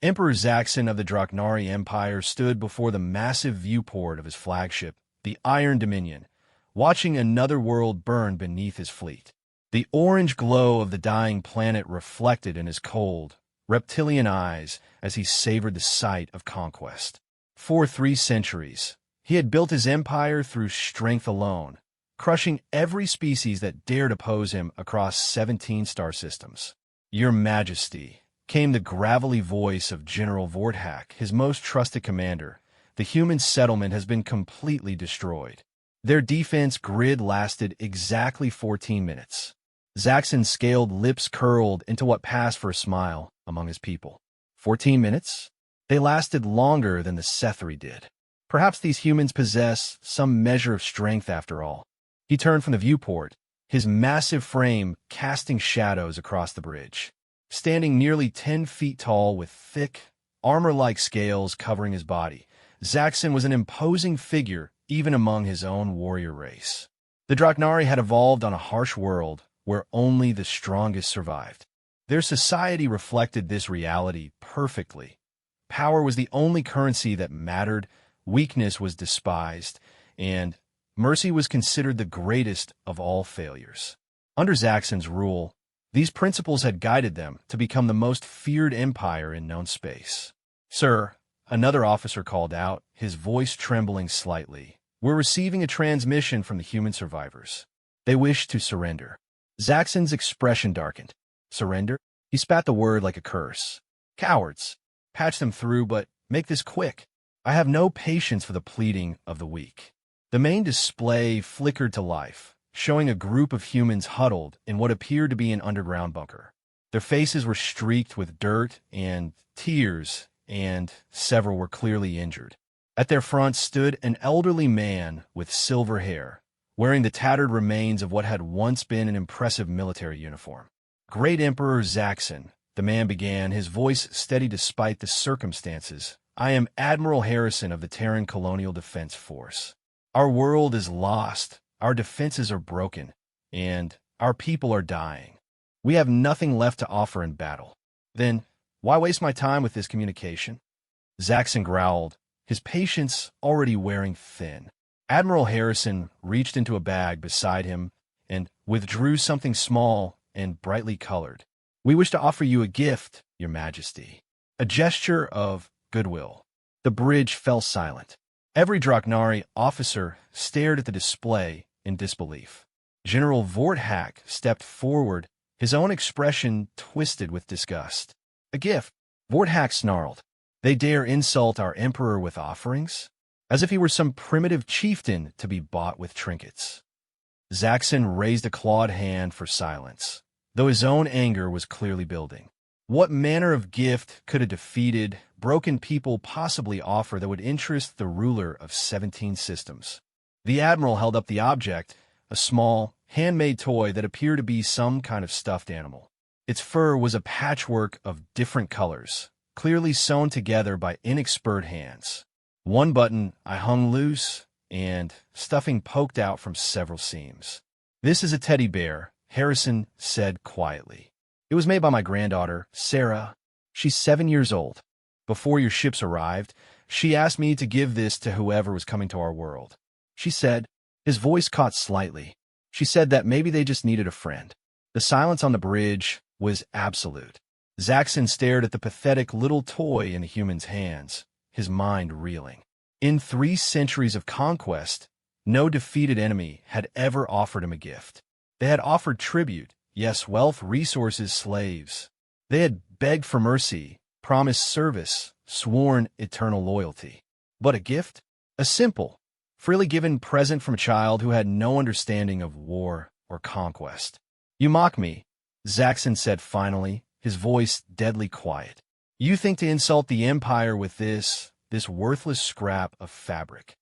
Emperor Zaxxon of the Draknari Empire stood before the massive viewport of his flagship, the Iron Dominion, watching another world burn beneath his fleet. The orange glow of the dying planet reflected in his cold, reptilian eyes as he savored the sight of conquest. For 3 centuries, he had built his empire through strength alone, crushing every species that dared oppose him across 17 star systems. "Your Majesty," came the gravelly voice of General Vorthak, his most trusted commander. "The human settlement has been completely destroyed." Their defense grid lasted exactly 14 minutes. Zaxxon's scaled lips curled into what passed for a smile among his people. 14 minutes? They lasted longer than the Sethri did. Perhaps these humans possess some measure of strength after all. He turned from the viewport, his massive frame casting shadows across the bridge. Standing nearly 10 feet tall with thick, armor-like scales covering his body, Zaxxon was an imposing figure even among his own warrior race. The Draknari had evolved on a harsh world where only the strongest survived. Their society reflected this reality perfectly. Power was the only currency that mattered, weakness was despised, and mercy was considered the greatest of all failures. Under Zaxxon's rule, these principles had guided them to become the most feared empire in known space. "Sir," another officer called out, his voice trembling slightly, "we're receiving a transmission from the human survivors. They wish to surrender." Zaxxon's expression darkened. "Surrender?" He spat the word like a curse. "Cowards! Patch them through, but make this quick. I have no patience for the pleading of the weak." The main display flickered to life, showing a group of humans huddled in what appeared to be an underground bunker. Their faces were streaked with dirt and tears, and several were clearly injured. At their front stood an elderly man with silver hair, wearing the tattered remains of what had once been an impressive military uniform. "Great Emperor Zaxxon," the man began, his voice steady despite the circumstances, "I am Admiral Harrison of the Terran Colonial Defense Force. Our world is lost, our defenses are broken, and our people are dying. We have nothing left to offer in battle. Then, why waste my time with this communication?" Zaxxon growled, his patience already wearing thin. Admiral Harrison reached into a bag beside him and withdrew something small and brightly colored. "We wish to offer you a gift, Your Majesty." A gesture of goodwill. The bridge fell silent. Every Draknari officer stared at the display in disbelief. General Vorthak stepped forward, his own expression twisted with disgust. "A gift?" Vorthak snarled. "They dare insult our emperor with offerings? As if he were some primitive chieftain to be bought with trinkets." Zaxxon raised a clawed hand for silence, though his own anger was clearly building. What manner of gift could a defeated, broken people possibly offer that would interest the ruler of 17 systems? The admiral held up the object, a small, handmade toy that appeared to be some kind of stuffed animal. Its fur was a patchwork of different colors, clearly sewn together by inexpert hands. One button I hung loose, and stuffing poked out from several seams. "This is a teddy bear," Harrison said quietly. "It was made by my granddaughter, Sarah. She's 7 years old. Before your ships arrived, she asked me to give this to whoever was coming to our world. She said," his voice caught slightly, "she said that maybe they just needed a friend." The silence on the bridge was absolute. Zaxxon stared at the pathetic little toy in the human's hands, his mind reeling. In 3 centuries of conquest, no defeated enemy had ever offered him a gift. They had offered tribute, yes, wealth, resources, slaves. They had begged for mercy, promised service, sworn eternal loyalty. But a gift? A simple, freely given present from a child who had no understanding of war or conquest. "You mock me," Zaxxon said finally, his voice deadly quiet. "You think to insult the Empire with this worthless scrap of fabric."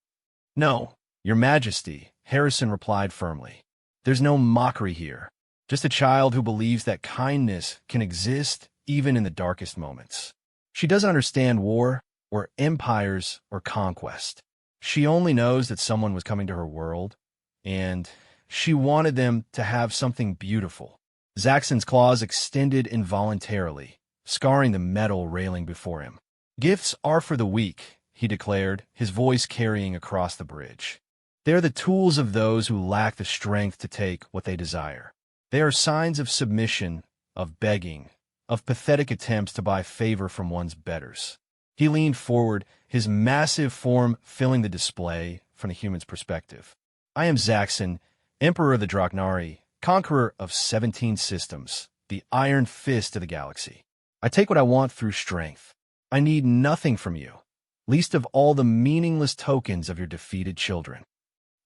"No, Your Majesty," Harrison replied firmly. "There's no mockery here. Just a child who believes that kindness can exist even in the darkest moments. She doesn't understand war, or empires, or conquest. She only knows that someone was coming to her world, and she wanted them to have something beautiful." Zaxxon's claws extended involuntarily, scarring the metal railing before him. "Gifts are for the weak," he declared, his voice carrying across the bridge. "They are the tools of those who lack the strength to take what they desire. They are signs of submission, of begging, of pathetic attempts to buy favor from one's betters." He leaned forward, his massive form filling the display from the human's perspective. "I am Zaxxon, Emperor of the Draknari, conqueror of 17 systems, the iron fist of the galaxy. I take what I want through strength. I need nothing from you, least of all the meaningless tokens of your defeated children."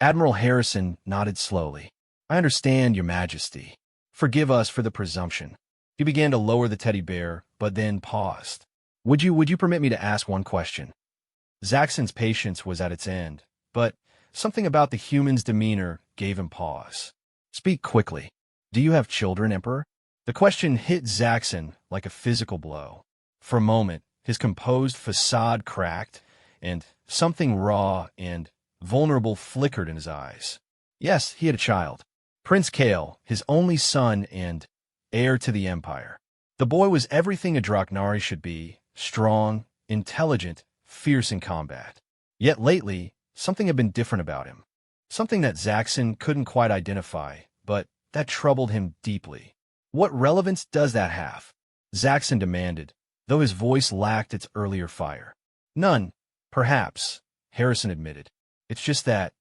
Admiral Harrison nodded slowly. "I understand, Your Majesty. Forgive us for the presumption." He began to lower the teddy bear, but then paused. Would you permit me to ask one question?" Zaxxon's patience was at its end, but something about the human's demeanor gave him pause. "Speak quickly. Do you have children, Emperor?" The question hit Zaxxon like a physical blow. For a moment, his composed facade cracked, and something raw and vulnerable flickered in his eyes. Yes, he had a child. Prince Kale, his only son and heir to the Empire. The boy was everything a Draknari should be: strong, intelligent, fierce in combat. Yet lately, something had been different about him. Something that Zaxxon couldn't quite identify, but that troubled him deeply. "What relevance does that have?" Zaxxon demanded, though his voice lacked its earlier fire. "None, perhaps," Harrison admitted. "It's just that,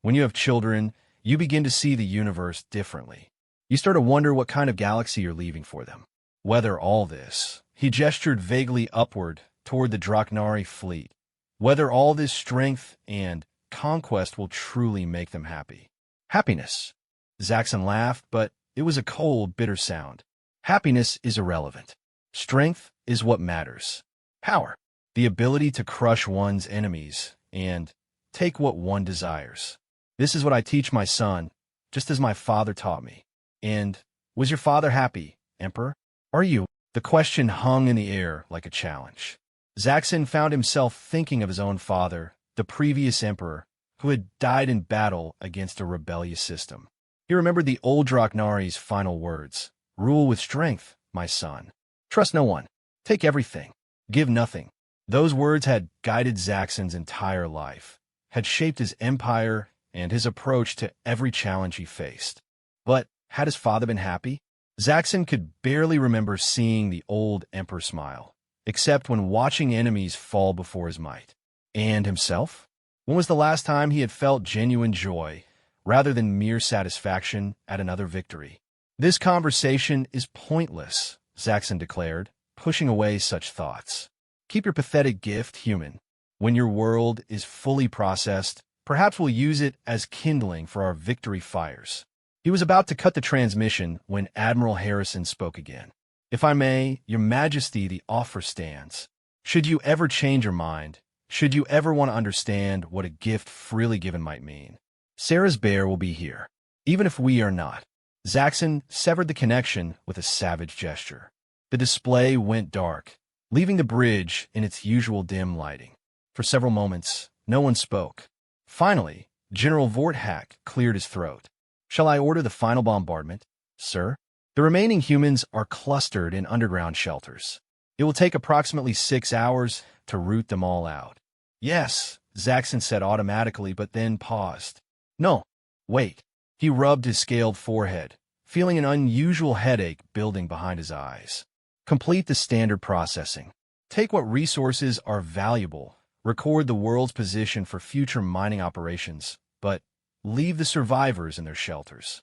when you have children, you begin to see the universe differently. You start to wonder what kind of galaxy you're leaving for them. Whether all this," he gestured vaguely upward toward the Draknari fleet, "whether all this strength and conquest will truly make them happy." "Happiness." Zaxxon laughed, but it was a cold, bitter sound. "Happiness is irrelevant. Strength is what matters. Power, the ability to crush one's enemies and take what one desires. This is what I teach my son, just as my father taught me." "And was your father happy, Emperor? Are you?" The question hung in the air like a challenge. Zaxxon found himself thinking of his own father, the previous emperor, who had died in battle against a rebellious system. He remembered the old Draknari's final words: "Rule with strength, my son. Trust no one. Take everything. Give nothing." Those words had guided Zaxxon's entire life, had shaped his empire and his approach to every challenge he faced. But had his father been happy? Zaxxon could barely remember seeing the old emperor smile, except when watching enemies fall before his might. And himself? When was the last time he had felt genuine joy, rather than mere satisfaction at another victory? "This conversation is pointless," Zaxxon declared, pushing away such thoughts. "Keep your pathetic gift, human. When your world is fully processed, perhaps we'll use it as kindling for our victory fires." He was about to cut the transmission when Admiral Harrison spoke again. "If I may, Your Majesty, the offer stands. Should you ever change your mind, should you ever want to understand what a gift freely given might mean, Sarah's bear will be here, even if we are not." Zaxxon severed the connection with a savage gesture. The display went dark, leaving the bridge in its usual dim lighting. For several moments, no one spoke. Finally, General Vorthak cleared his throat. "Shall I order the final bombardment, sir? The remaining humans are clustered in underground shelters. It will take approximately 6 hours to root them all out." "Yes," Zaxxon said automatically, but then paused. "No, wait." He rubbed his scaled forehead, feeling an unusual headache building behind his eyes. "Complete the standard processing. Take what resources are valuable, record the world's position for future mining operations, but leave the survivors in their shelters."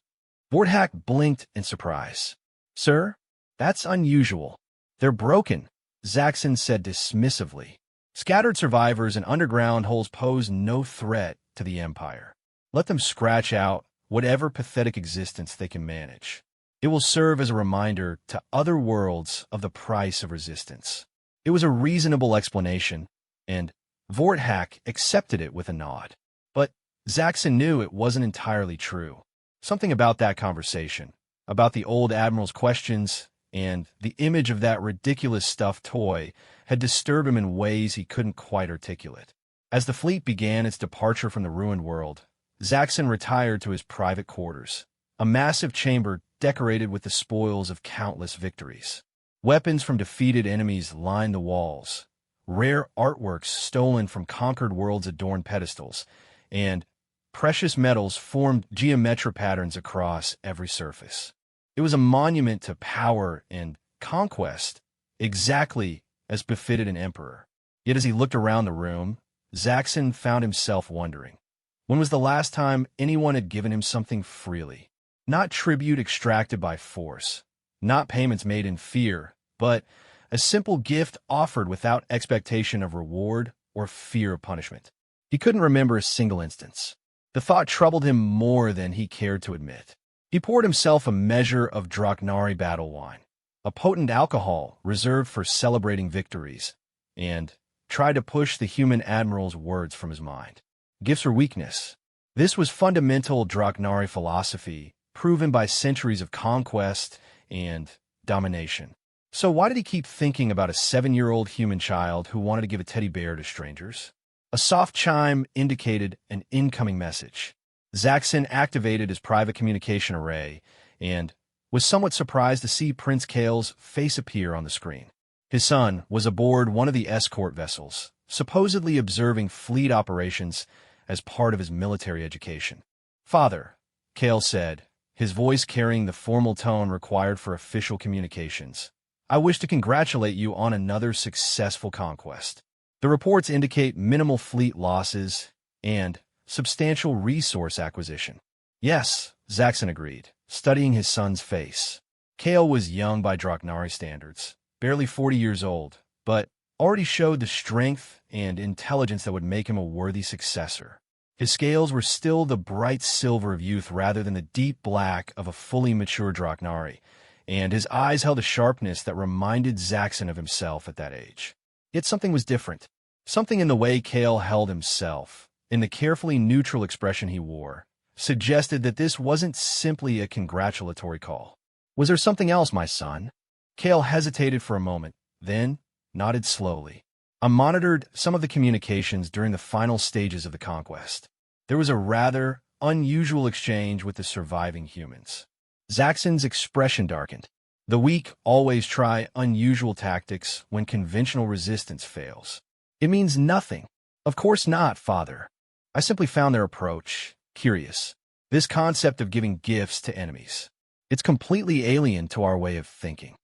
Vorthak blinked in surprise. "Sir, that's unusual. They're broken," Zaxxon said dismissively. "Scattered survivors in underground holes pose no threat to the Empire. Let them scratch out whatever pathetic existence they can manage. It will serve as a reminder to other worlds of the price of resistance." It was a reasonable explanation, and Vorthak accepted it with a nod. But Zaxxon knew it wasn't entirely true. Something about that conversation, about the old admiral's questions, and the image of that ridiculous stuffed toy had disturbed him in ways he couldn't quite articulate. As the fleet began its departure from the ruined world, Zaxxon retired to his private quarters, a massive chamber decorated with the spoils of countless victories. Weapons from defeated enemies lined the walls. Rare artworks stolen from conquered worlds adorned pedestals, and precious metals formed geometric patterns across every surface. It was a monument to power and conquest, exactly as befitted an emperor. Yet as he looked around the room, Zaxxon found himself wondering, when was the last time anyone had given him something freely? Not tribute extracted by force, not payments made in fear, but a simple gift offered without expectation of reward or fear of punishment. He couldn't remember a single instance. The thought troubled him more than he cared to admit. He poured himself a measure of Draknari battle wine, a potent alcohol reserved for celebrating victories, and tried to push the human admiral's words from his mind. Gifts or weakness. This was fundamental Draknari philosophy, proven by centuries of conquest and domination. So why did he keep thinking about a 7-year-old human child who wanted to give a teddy bear to strangers? A soft chime indicated an incoming message. Zaxxon activated his private communication array and was somewhat surprised to see Prince Kale's face appear on the screen. His son was aboard one of the escort vessels, supposedly observing fleet operations as part of his military education. "Father," Kale said, his voice carrying the formal tone required for official communications, "I wish to congratulate you on another successful conquest. The reports indicate minimal fleet losses and substantial resource acquisition." "Yes," Zaxxon agreed, studying his son's face. Kale was young by Draknari standards, barely 40 years old, but already showed the strength and intelligence that would make him a worthy successor. His scales were still the bright silver of youth rather than the deep black of a fully mature Draknari, and his eyes held a sharpness that reminded Zaxxon of himself at that age. Yet something was different. Something in the way Kale held himself, in the carefully neutral expression he wore, suggested that this wasn't simply a congratulatory call. "Was there something else, my son?" Kale hesitated for a moment, then nodded slowly. "I monitored some of the communications during the final stages of the conquest. There was a rather unusual exchange with the surviving humans." Zaxxon's expression darkened. The weak always try unusual tactics when conventional resistance fails. "It means nothing." "Of course not, father. I simply found their approach curious. This concept of giving gifts to enemies. It's completely alien to our way of thinking."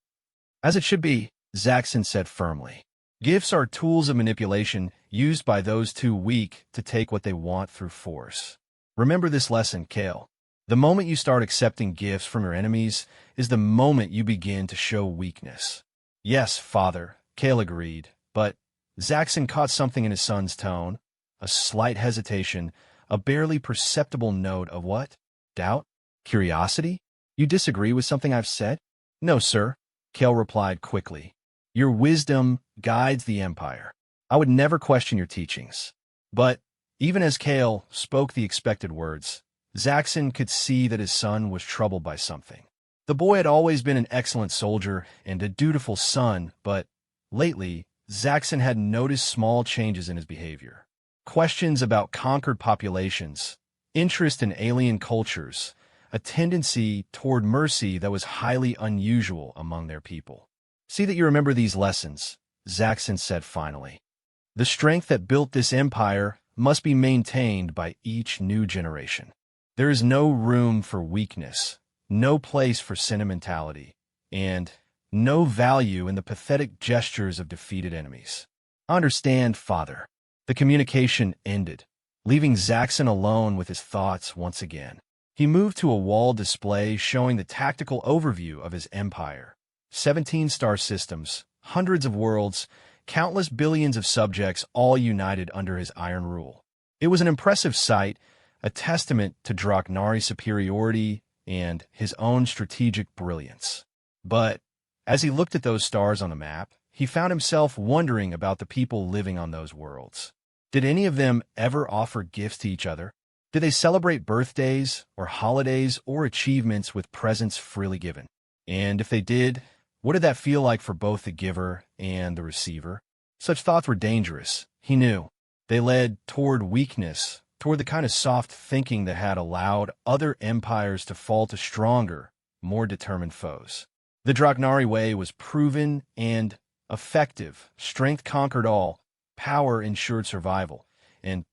"As it should be," Zaxxon said firmly. "Gifts are tools of manipulation used by those too weak to take what they want through force. Remember this lesson, Kale. The moment you start accepting gifts from your enemies is the moment you begin to show weakness." "Yes, father," Kale agreed, but Zaxxon caught something in his son's tone, a slight hesitation, a barely perceptible note of what? Doubt? Curiosity? "You disagree with something I've said?" "No, sir," Kale replied quickly. "Your wisdom guides the Empire. I would never question your teachings." But even as Kale spoke the expected words, Zaxxon could see that his son was troubled by something. The boy had always been an excellent soldier and a dutiful son, but lately, Zaxxon had noticed small changes in his behavior. Questions about conquered populations, interest in alien cultures, a tendency toward mercy that was highly unusual among their people. "See that you remember these lessons," Zaxxon said finally. "The strength that built this empire must be maintained by each new generation. There is no room for weakness, no place for sentimentality, and no value in the pathetic gestures of defeated enemies." "Understand, father." The communication ended, leaving Zaxxon alone with his thoughts once again. He moved to a wall display showing the tactical overview of his empire. 17 star systems, hundreds of worlds, countless billions of subjects all united under his iron rule. It was an impressive sight, a testament to Draknari's superiority and his own strategic brilliance. But as he looked at those stars on the map, he found himself wondering about the people living on those worlds. Did any of them ever offer gifts to each other? Did they celebrate birthdays or holidays or achievements with presents freely given? And if they did, what did that feel like for both the giver and the receiver? Such thoughts were dangerous, he knew. They led toward weakness, toward the kind of soft thinking that had allowed other empires to fall to stronger, more determined foes. The Draknari way was proven and effective. Strength conquered all, power ensured survival, and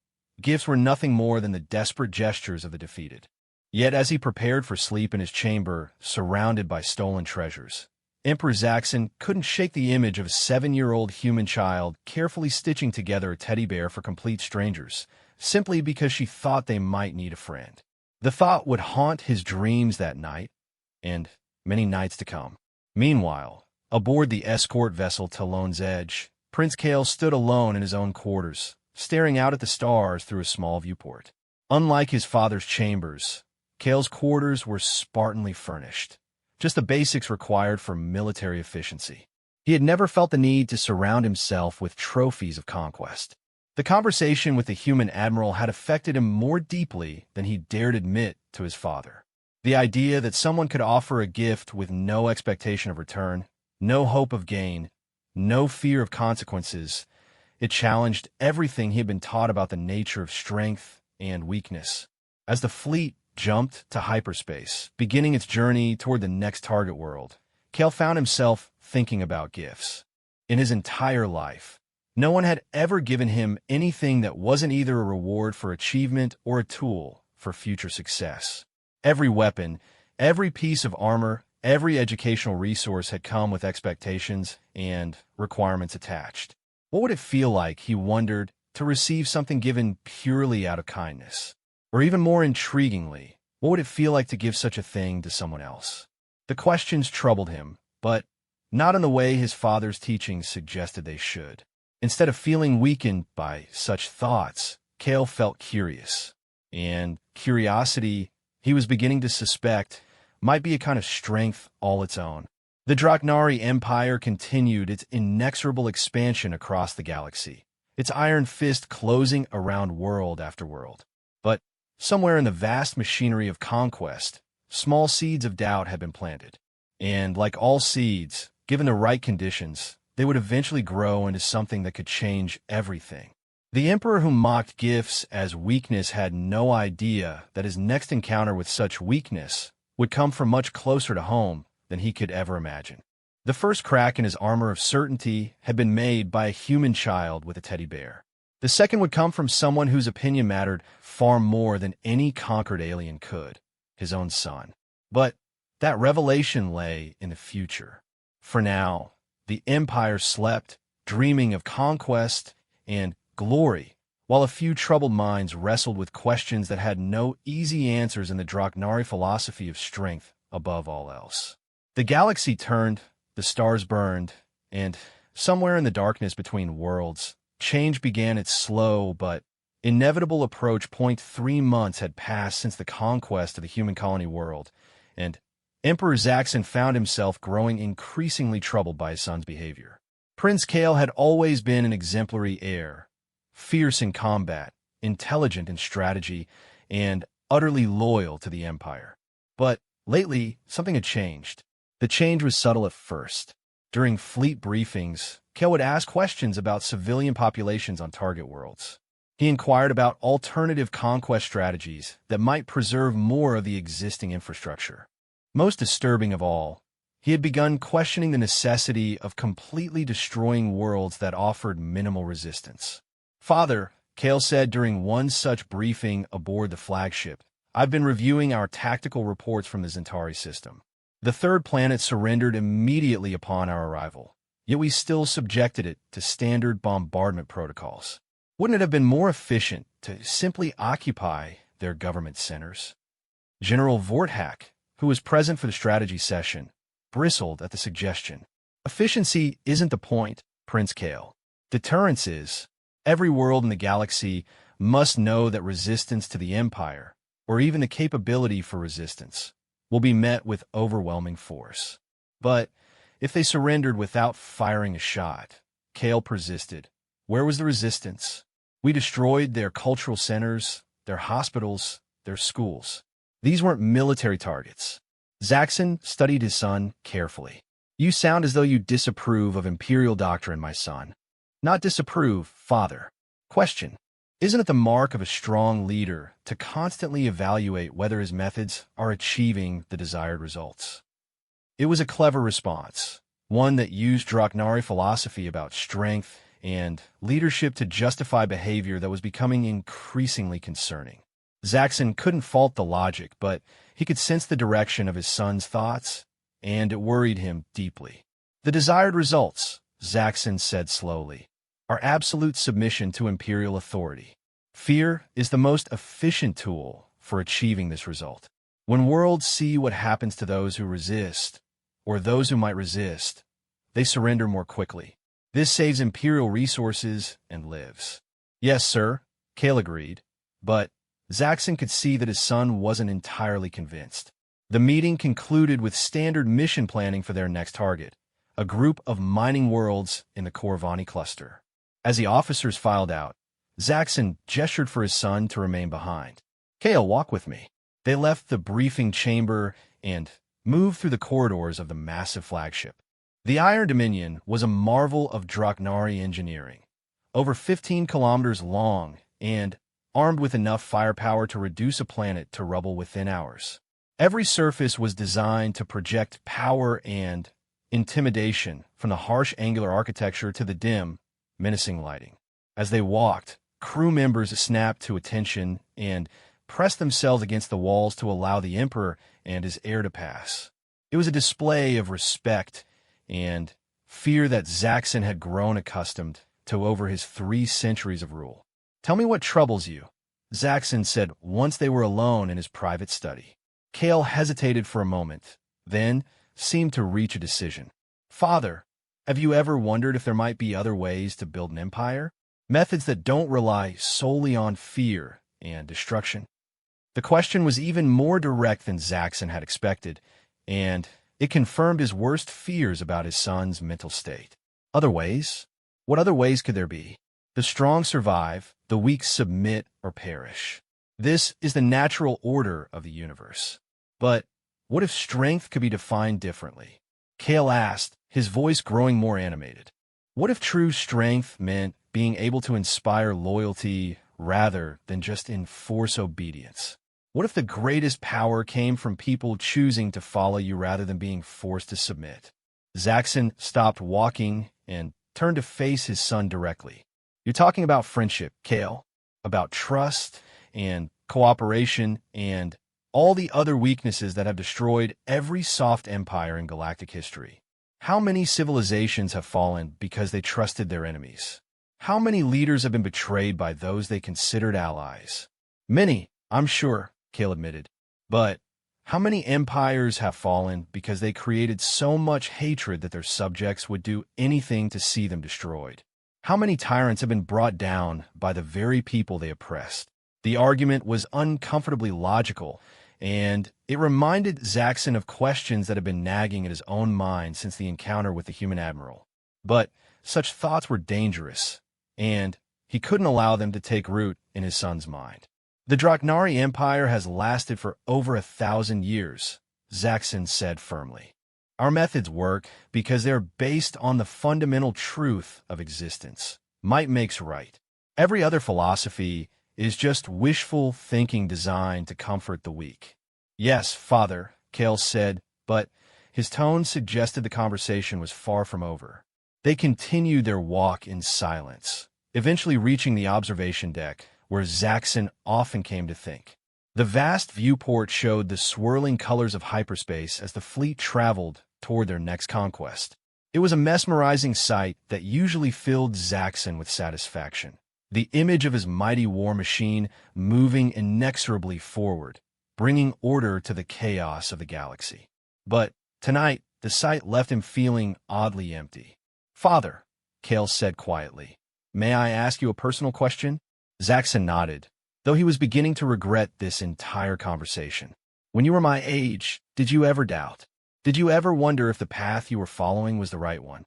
gifts were nothing more than the desperate gestures of the defeated. Yet as he prepared for sleep in his chamber, surrounded by stolen treasures, Emperor Zaxxon couldn't shake the image of a 7-year-old human child carefully stitching together a teddy bear for complete strangers, simply because she thought they might need a friend. The thought would haunt his dreams that night, and many nights to come. Meanwhile, aboard the escort vessel Talon's Edge, Prince Kael stood alone in his own quarters, staring out at the stars through a small viewport. Unlike his father's chambers, Kael's quarters were spartanly furnished, just the basics required for military efficiency. He had never felt the need to surround himself with trophies of conquest. The conversation with the human admiral had affected him more deeply than he dared admit to his father. The idea that someone could offer a gift with no expectation of return, no hope of gain, no fear of consequences, it challenged everything he had been taught about the nature of strength and weakness. As the fleet jumped to hyperspace, beginning its journey toward the next target world, Kael found himself thinking about gifts. In his entire life, no one had ever given him anything that wasn't either a reward for achievement or a tool for future success. Every weapon, every piece of armor, every educational resource had come with expectations and requirements attached. What would it feel like, he wondered, to receive something given purely out of kindness? Or even more intriguingly, what would it feel like to give such a thing to someone else? The questions troubled him, but not in the way his father's teachings suggested they should. Instead of feeling weakened by such thoughts, Kael felt curious. And curiosity, he was beginning to suspect, might be a kind of strength all its own. The Draknari Empire continued its inexorable expansion across the galaxy, its iron fist closing around world after world. But somewhere in the vast machinery of conquest, small seeds of doubt had been planted. And like all seeds, given the right conditions, they would eventually grow into something that could change everything. The emperor who mocked gifts as weakness had no idea that his next encounter with such weakness would come from much closer to home than he could ever imagine. The first crack in his armor of certainty had been made by a human child with a teddy bear. The second would come from someone whose opinion mattered far more than any conquered alien could, his own son. But that revelation lay in the future. For now, the Empire slept, dreaming of conquest and glory, while a few troubled minds wrestled with questions that had no easy answers in the Draknari philosophy of strength above all else. The galaxy turned, the stars burned, and somewhere in the darkness between worlds, change began its slow but inevitable approach. 3 months had passed since the conquest of the human colony world, and Emperor Zaxxon found himself growing increasingly troubled by his son's behavior. Prince Kael had always been an exemplary heir, fierce in combat, intelligent in strategy, and utterly loyal to the Empire. But lately, something had changed. The change was subtle at first. During fleet briefings, Kael would ask questions about civilian populations on target worlds. He inquired about alternative conquest strategies that might preserve more of the existing infrastructure. Most disturbing of all, he had begun questioning the necessity of completely destroying worlds that offered minimal resistance. "Father," Kael said during one such briefing aboard the flagship, "I've been reviewing our tactical reports from the Zentari system. The third planet surrendered immediately upon our arrival, yet we still subjected it to standard bombardment protocols. Wouldn't it have been more efficient to simply occupy their government centers?" General Vorthak, who was present for the strategy session, bristled at the suggestion. "Efficiency isn't the point, Prince Kael. Deterrence is. Every world in the galaxy must know that resistance to the Empire, or even the capability for resistance, will be met with overwhelming force. But if they surrendered without firing a shot," Kael persisted, "where was the resistance? We destroyed their cultural centers, their hospitals, their schools. These weren't military targets." Zaxxon studied his son carefully. "You sound as though you disapprove of imperial doctrine, my son." "Not disapprove, father. Question. Isn't it the mark of a strong leader to constantly evaluate whether his methods are achieving the desired results? It was a clever response, one that used Draknari philosophy about strength and leadership to justify behavior that was becoming increasingly concerning. Zaxxon couldn't fault the logic, but he could sense the direction of his son's thoughts, and it worried him deeply. The desired results, Zaxxon said slowly, are absolute submission to imperial authority. Fear is the most efficient tool for achieving this result. When worlds see what happens to those who resist, or those who might resist, they surrender more quickly. This saves imperial resources and lives. Yes, sir, Kale agreed, but Zaxxon could see that his son wasn't entirely convinced. The meeting concluded with standard mission planning for their next target, a group of mining worlds in the Corvani cluster. As the officers filed out, Zaxxon gestured for his son to remain behind. Kale, walk with me. They left the briefing chamber and moved through the corridors of the massive flagship. The Iron Dominion was a marvel of Draknari engineering, over 15 kilometers long and armed with enough firepower to reduce a planet to rubble within hours. Every surface was designed to project power and intimidation, from the harsh angular architecture to the dim, menacing lighting. As they walked, crew members snapped to attention and pressed themselves against the walls to allow the Emperor and his heir to pass. It was a display of respect and fear that Zaxxon had grown accustomed to over his 3 centuries of rule. Tell me what troubles you, Zaxxon said once they were alone in his private study. Kale hesitated for a moment, then seemed to reach a decision. Father, have you ever wondered if there might be other ways to build an empire? Methods that don't rely solely on fear and destruction? The question was even more direct than Zaxxon had expected, and it confirmed his worst fears about his son's mental state. Other ways? What other ways could there be? The strong survive, the weak submit or perish. This is the natural order of the universe. But what if strength could be defined differently? Kale asked, his voice growing more animated. What if true strength meant being able to inspire loyalty rather than just enforce obedience? What if the greatest power came from people choosing to follow you rather than being forced to submit? Zaxxon stopped walking and turned to face his son directly. You're talking about friendship, Kale, about trust and cooperation and all the other weaknesses that have destroyed every soft empire in galactic history. How many civilizations have fallen because they trusted their enemies? How many leaders have been betrayed by those they considered allies? Many, I'm sure, Kale admitted. But how many empires have fallen because they created so much hatred that their subjects would do anything to see them destroyed? How many tyrants have been brought down by the very people they oppressed? The argument was uncomfortably logical, and it reminded Zaxxon of questions that had been nagging at his own mind since the encounter with the human admiral. But such thoughts were dangerous, and he couldn't allow them to take root in his son's mind. The Draknari Empire has lasted for over 1,000 years, Zaxxon said firmly. Our methods work because they're based on the fundamental truth of existence. Might makes right. Every other philosophy is just wishful thinking designed to comfort the weak. Yes, Father, Kale said, but his tone suggested the conversation was far from over. They continued their walk in silence, eventually reaching the observation deck, where Zaxxon often came to think. The vast viewport showed the swirling colors of hyperspace as the fleet traveled toward their next conquest. It was a mesmerizing sight that usually filled Zaxxon with satisfaction. The image of his mighty war machine moving inexorably forward, bringing order to the chaos of the galaxy. But tonight, the sight left him feeling oddly empty. Father, Kale said quietly, may I ask you a personal question? Zaxxon nodded, though he was beginning to regret this entire conversation. When you were my age, did you ever doubt? Did you ever wonder if the path you were following was the right one?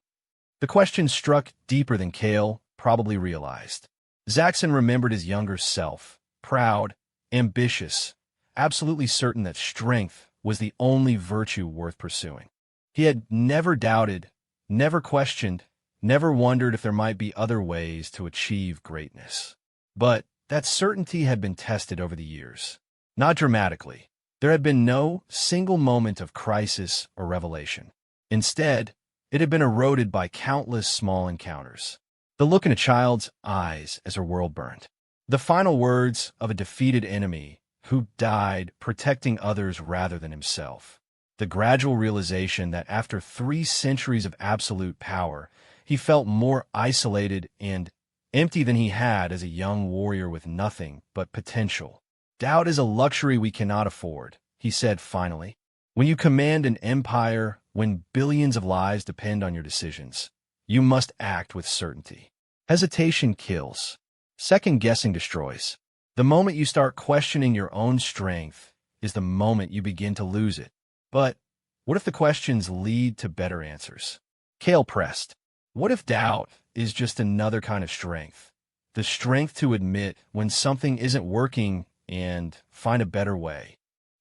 The question struck deeper than Kale probably realized. Zaxxon remembered his younger self, proud, ambitious, absolutely certain that strength was the only virtue worth pursuing. He had never doubted, never questioned, never wondered if there might be other ways to achieve greatness. But that certainty had been tested over the years. Not dramatically, There had been no single moment of crisis or revelation. Instead, it had been eroded by countless small encounters. The look in a child's eyes as her world burned. The final words of a defeated enemy who died protecting others rather than himself. The gradual realization that after 3 centuries of absolute power, he felt more isolated and empty than he had as a young warrior with nothing but potential. Doubt is a luxury we cannot afford, he said finally. When you command an empire, when billions of lives depend on your decisions, you must act with certainty. Hesitation kills. Second-guessing destroys. The moment you start questioning your own strength is the moment you begin to lose it. But what if the questions lead to better answers? Kale pressed. What if doubt is just another kind of strength? The strength to admit when something isn't working and find a better way.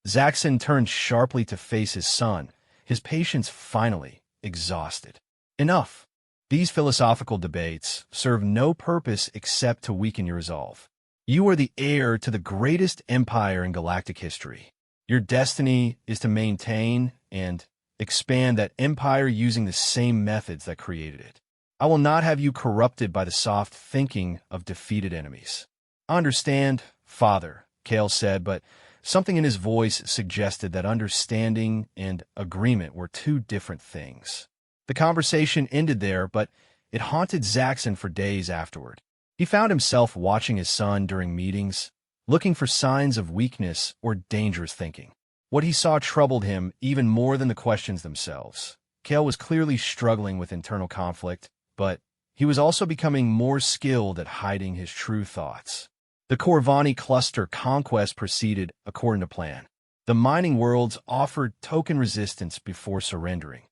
Zaxxon turned sharply to face his son, his patience finally exhausted. Enough. These philosophical debates serve no purpose except to weaken your resolve. You are the heir to the greatest empire in galactic history. Your destiny is to maintain and expand that empire using the same methods that created it. I will not have you corrupted by the soft thinking of defeated enemies. I understand, Father, Kale said, but something in his voice suggested that understanding and agreement were 2 different things. The conversation ended there, but it haunted Zaxxon for days afterward. He found himself watching his son during meetings, looking for signs of weakness or dangerous thinking. What he saw troubled him even more than the questions themselves. Kale was clearly struggling with internal conflict, but he was also becoming more skilled at hiding his true thoughts. The Corvani cluster conquest proceeded according to plan. The mining worlds offered token resistance before surrendering,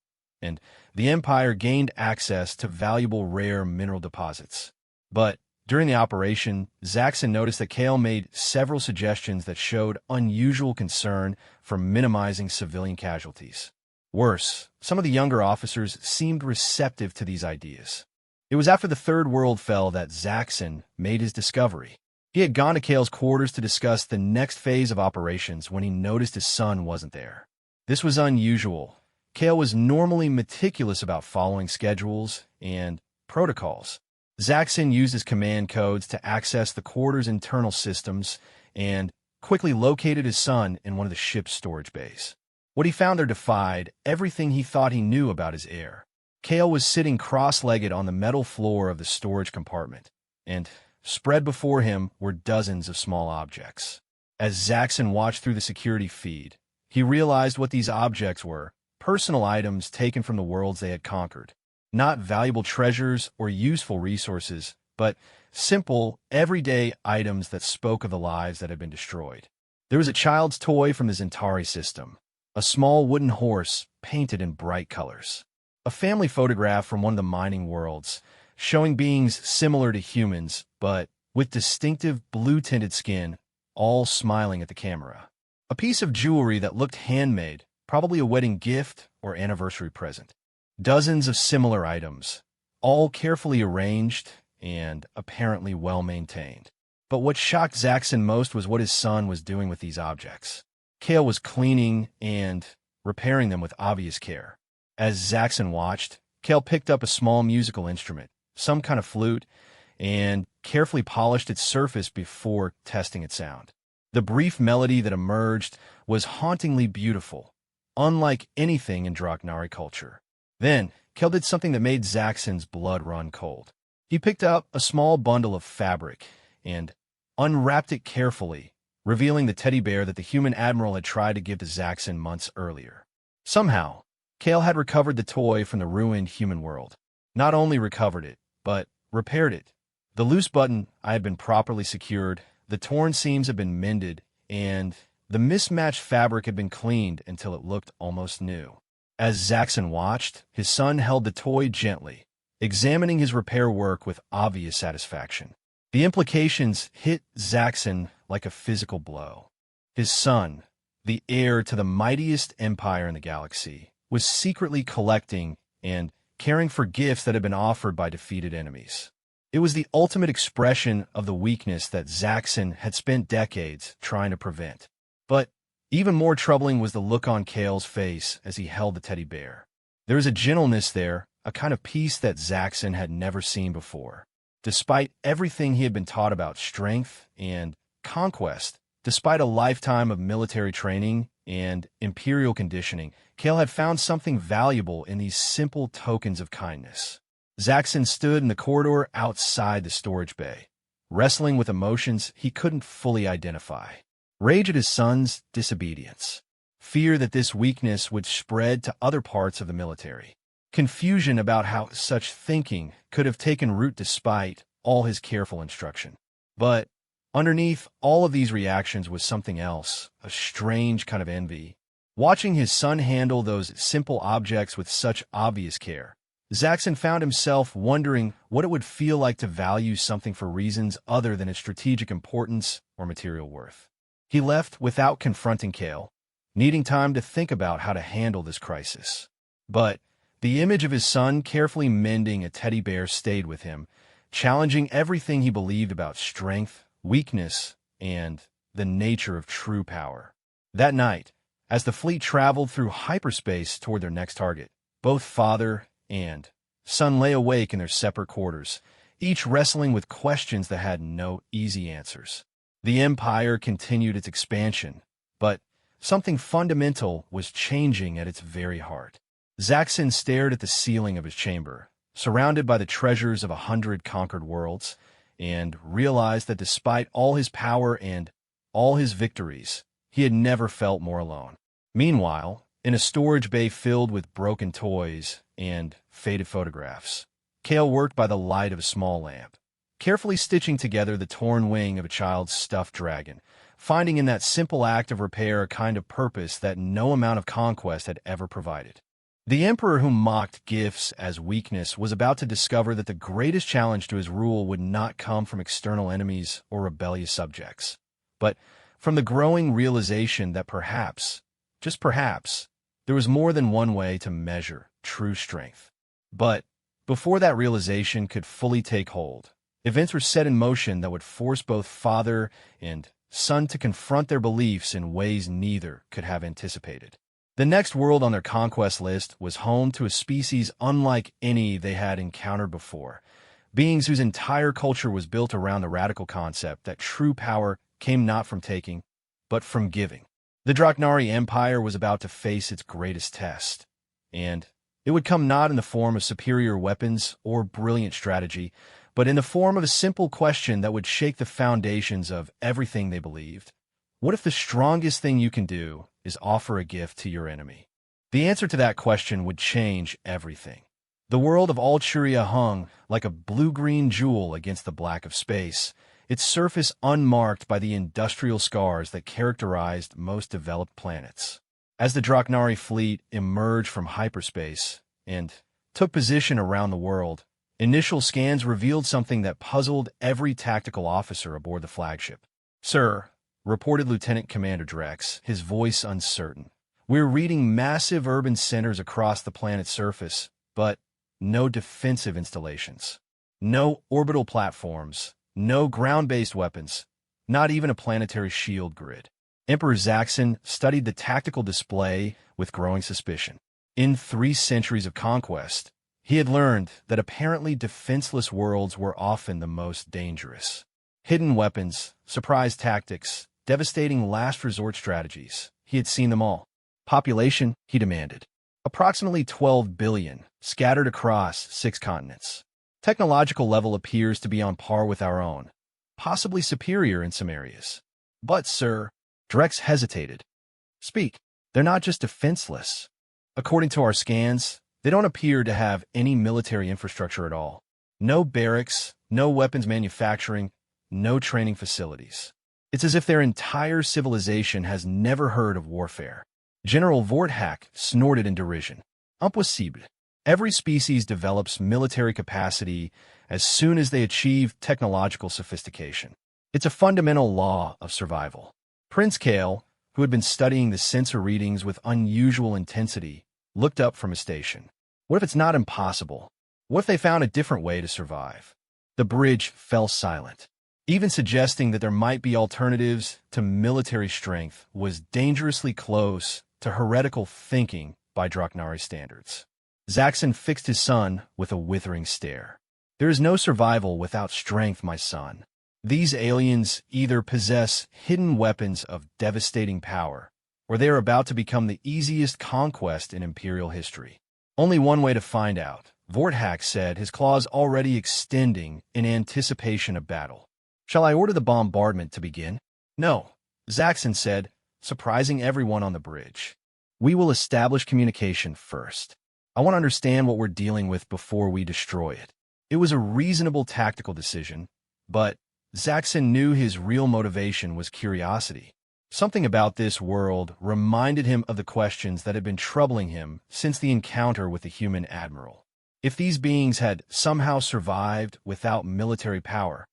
and the Empire gained access to valuable rare mineral deposits. But during the operation, Zaxxon noticed that Kale made several suggestions that showed unusual concern for minimizing civilian casualties. Worse, some of the younger officers seemed receptive to these ideas. It was after the Third World fell that Zaxxon made his discovery. He had gone to Kale's quarters to discuss the next phase of operations when he noticed his son wasn't there. This was unusual. Kale was normally meticulous about following schedules and protocols. Zaxxon used his command codes to access the quarter's internal systems and quickly located his son in one of the ship's storage bays. What he found there defied everything he thought he knew about his heir. Kale was sitting cross-legged on the metal floor of the storage compartment, and spread before him were dozens of small objects. As Zaxxon watched through the security feed, he realized what these objects were: personal items taken from the worlds they had conquered. Not valuable treasures or useful resources, but simple, everyday items that spoke of the lives that had been destroyed. There was a child's toy from the Zentari system, a small wooden horse painted in bright colors. A family photograph from one of the mining worlds, showing beings similar to humans, but with distinctive blue-tinted skin, all smiling at the camera. A piece of jewelry that looked handmade, probably a wedding gift or anniversary present. Dozens of similar items, all carefully arranged and apparently well-maintained. But what shocked Zaxxon most was what his son was doing with these objects. Kale was cleaning and repairing them with obvious care. As Zaxxon watched, Kale picked up a small musical instrument, some kind of flute, and carefully polished its surface before testing its sound. The brief melody that emerged was hauntingly beautiful, unlike anything in Draknari culture. Then, Kale did something that made Zaxxon's blood run cold. He picked up a small bundle of fabric and unwrapped it carefully, revealing the teddy bear that the human admiral had tried to give to Zaxxon months earlier. Somehow, Kale had recovered the toy from the ruined human world. Not only recovered it, but repaired it. The loose button had been properly secured, the torn seams had been mended, and the mismatched fabric had been cleaned until it looked almost new. As Zaxxon watched, his son held the toy gently, examining his repair work with obvious satisfaction. The implications hit Zaxxon like a physical blow. His son, the heir to the mightiest empire in the galaxy, was secretly collecting and caring for gifts that had been offered by defeated enemies. It was the ultimate expression of the weakness that Zaxxon had spent decades trying to prevent. But Even more troubling was the look on Kale's face as he held the teddy bear. There was a gentleness there, a kind of peace that Zaxxon had never seen before. Despite everything he had been taught about strength and conquest, despite a lifetime of military training and imperial conditioning, Kale had found something valuable in these simple tokens of kindness. Zaxxon stood in the corridor outside the storage bay, wrestling with emotions he couldn't fully identify. Rage at his son's disobedience, fear that this weakness would spread to other parts of the military, confusion about how such thinking could have taken root despite all his careful instruction. But underneath all of these reactions was something else, a strange kind of envy. Watching his son handle those simple objects with such obvious care, Zaxxon found himself wondering what it would feel like to value something for reasons other than its strategic importance or material worth. He left without confronting Kale, needing time to think about how to handle this crisis. But the image of his son carefully mending a teddy bear stayed with him, challenging everything he believed about strength, weakness, and the nature of true power. That night, as the fleet traveled through hyperspace toward their next target, both father and son lay awake in their separate quarters, each wrestling with questions that had no easy answers. The Empire continued its expansion, but something fundamental was changing at its very heart. Zaxxon stared at the ceiling of his chamber, surrounded by the treasures of 100 conquered worlds, and realized that despite all his power and all his victories, he had never felt more alone. Meanwhile, in a storage bay filled with broken toys and faded photographs, Kale worked by the light of a small lamp, carefully stitching together the torn wing of a child's stuffed dragon, finding in that simple act of repair a kind of purpose that no amount of conquest had ever provided. The emperor who mocked gifts as weakness was about to discover that the greatest challenge to his rule would not come from external enemies or rebellious subjects, but from the growing realization that perhaps, just perhaps, there was more than one way to measure true strength. But before that realization could fully take hold, events were set in motion that would force both father and son to confront their beliefs in ways neither could have anticipated. The next world on their conquest list was home to a species unlike any they had encountered before, beings whose entire culture was built around the radical concept that true power came not from taking, but from giving. The Draknari Empire was about to face its greatest test, and it would come not in the form of superior weapons or brilliant strategy, but in the form of a simple question that would shake the foundations of everything they believed. What if the strongest thing you can do is offer a gift to your enemy? The answer to that question would change everything. The world of Alturia hung like a blue-green jewel against the black of space, its surface unmarked by the industrial scars that characterized most developed planets. As the Draknari fleet emerged from hyperspace and took position around the world, initial scans revealed something that puzzled every tactical officer aboard the flagship. "Sir," reported Lieutenant Commander Drex, his voice uncertain, "we're reading massive urban centers across the planet's surface, but no defensive installations. No orbital platforms, no ground-based weapons, not even a planetary shield grid." Emperor Zaxxon studied the tactical display with growing suspicion. In 3 centuries of conquest, he had learned that apparently defenseless worlds were often the most dangerous. Hidden weapons, surprise tactics, devastating last-resort strategies. He had seen them all. Population, he demanded. Approximately 12 billion, scattered across 6 continents. Technological level appears to be on par with our own, possibly superior in some areas. But, sir, Drex hesitated. "Speak. They're not just defenseless. According to our scans, they don't appear to have any military infrastructure at all. No barracks, no weapons manufacturing, no training facilities. It's as if their entire civilization has never heard of warfare." General Vorthak snorted in derision. "Impossible. Every species develops military capacity as soon as they achieve technological sophistication. It's a fundamental law of survival." Prince Kale, who had been studying the sensor readings with unusual intensity, looked up from his station. What if it's not impossible? What if they found a different way to survive? The bridge fell silent. Even suggesting that there might be alternatives to military strength was dangerously close to heretical thinking by Draknari standards. Zaxxon fixed his son with a withering stare. There is no survival without strength, my son. These aliens either possess hidden weapons of devastating power, or they are about to become the easiest conquest in Imperial history. Only one way to find out, Vorthak said, his claws already extending in anticipation of battle. Shall I order the bombardment to begin? No, Zaxxon said, surprising everyone on the bridge. We will establish communication first. I want to understand what we're dealing with before we destroy it. It was a reasonable tactical decision, but Zaxxon knew his real motivation was curiosity. Something about this world reminded him of the questions that had been troubling him since the encounter with the human admiral. If these beings had somehow survived without military power,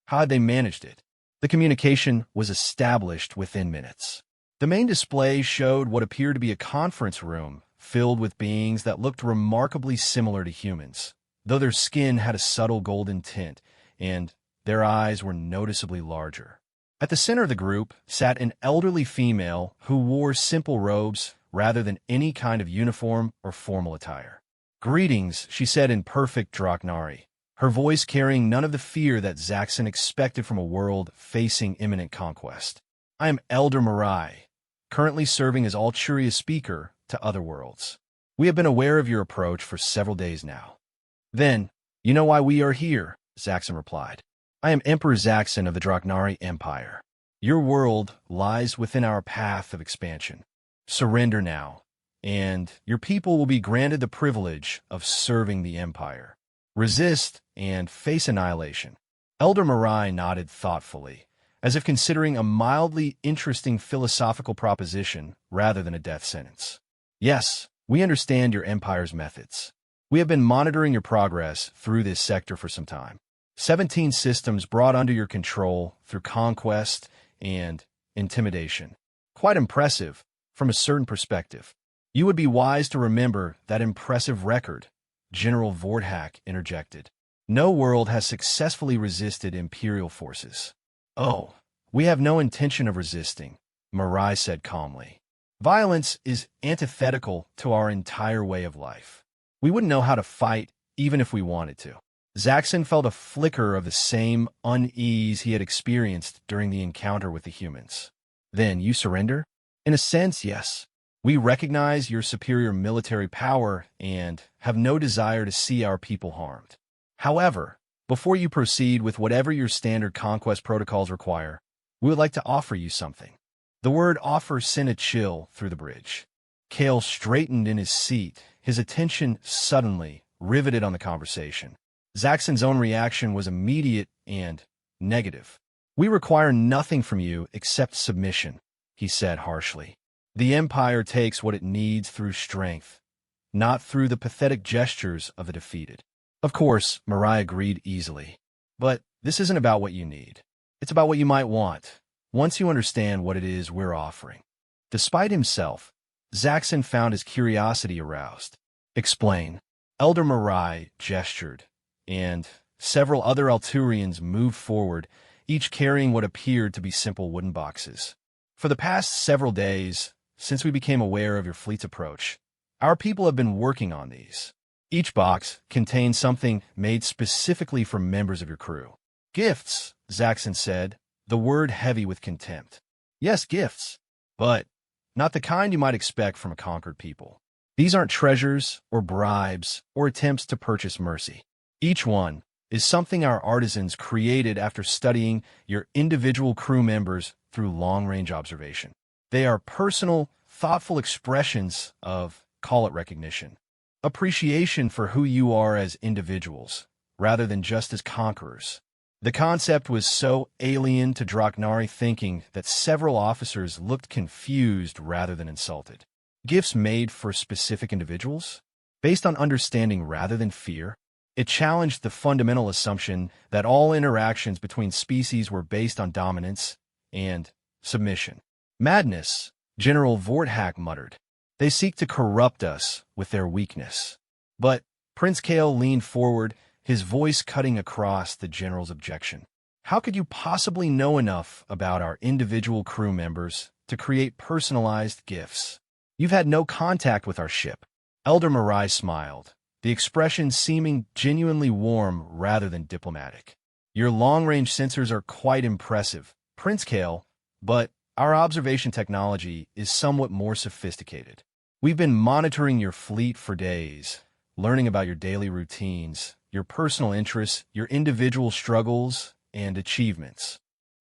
how had they managed it? The communication was established within minutes. The main display showed what appeared to be a conference room filled with beings that looked remarkably similar to humans, though their skin had a subtle golden tint and their eyes were noticeably larger. At the center of the group sat an elderly female who wore simple robes rather than any kind of uniform or formal attire. "Greetings," she said in perfect Draknari, her voice carrying none of the fear that Zaxxon expected from a world facing imminent conquest. "I am Elder Mirai, currently serving as Alturia's speaker to other worlds. We have been aware of your approach for several days now." "Then, you know why we are here," Zaxxon replied. "I am Emperor Zaxxon of the Draknari Empire. Your world lies within our path of expansion. Surrender now, and your people will be granted the privilege of serving the Empire. Resist and face annihilation." Elder Mirai nodded thoughtfully, as if considering a mildly interesting philosophical proposition rather than a death sentence. "Yes, we understand your Empire's methods. We have been monitoring your progress through this sector for some time. 17 systems brought under your control through conquest and intimidation. Quite impressive from a certain perspective. You would be wise to remember that impressive record," General Vorthak interjected. "No world has successfully resisted Imperial forces." "Oh, we have no intention of resisting," Mirai said calmly. "Violence is antithetical to our entire way of life. We wouldn't know how to fight even if we wanted to." Zaxxon felt a flicker of the same unease he had experienced during the encounter with the humans. "Then you surrender?" "In a sense, yes. We recognize your superior military power and have no desire to see our people harmed. However, before you proceed with whatever your standard conquest protocols require, we would like to offer you something." The word offer sent a chill through the bridge. Kale straightened in his seat, his attention suddenly riveted on the conversation. Zaxxon's own reaction was immediate and negative. "We require nothing from you except submission," he said harshly. "The Empire takes what it needs through strength, not through the pathetic gestures of the defeated." Of course, Mirai agreed easily. "But this isn't about what you need. It's about what you might want, once you understand what it is we're offering." Despite himself, Zaxxon found his curiosity aroused. "Explain." Elder Mirai gestured, and several other Alturians moved forward, each carrying what appeared to be simple wooden boxes. "For the past several days, since we became aware of your fleet's approach, our people have been working on these. Each box contains something made specifically for members of your crew." "Gifts," Zaxxon said, the word heavy with contempt. "Yes, gifts, but not the kind you might expect from a conquered people. These aren't treasures or bribes or attempts to purchase mercy. Each one is something our artisans created after studying your individual crew members through long-range observation. They are personal, thoughtful expressions of, call it recognition, appreciation for who you are as individuals, rather than just as conquerors." The concept was so alien to Draknari thinking that several officers looked confused rather than insulted. Gifts made for specific individuals? Based on understanding rather than fear? It challenged the fundamental assumption that all interactions between species were based on dominance and submission. "Madness," General Vorthak muttered. "They seek to corrupt us with their weakness." But Prince Kale leaned forward, his voice cutting across the general's objection. How could you possibly know enough about our individual crew members to create personalized gifts? You've had no contact with our ship. Elder Mirai smiled, the expression seeming genuinely warm rather than diplomatic. Your long-range sensors are quite impressive, Prince Kale, but our observation technology is somewhat more sophisticated. We've been monitoring your fleet for days, learning about your daily routines, your personal interests, your individual struggles, and achievements.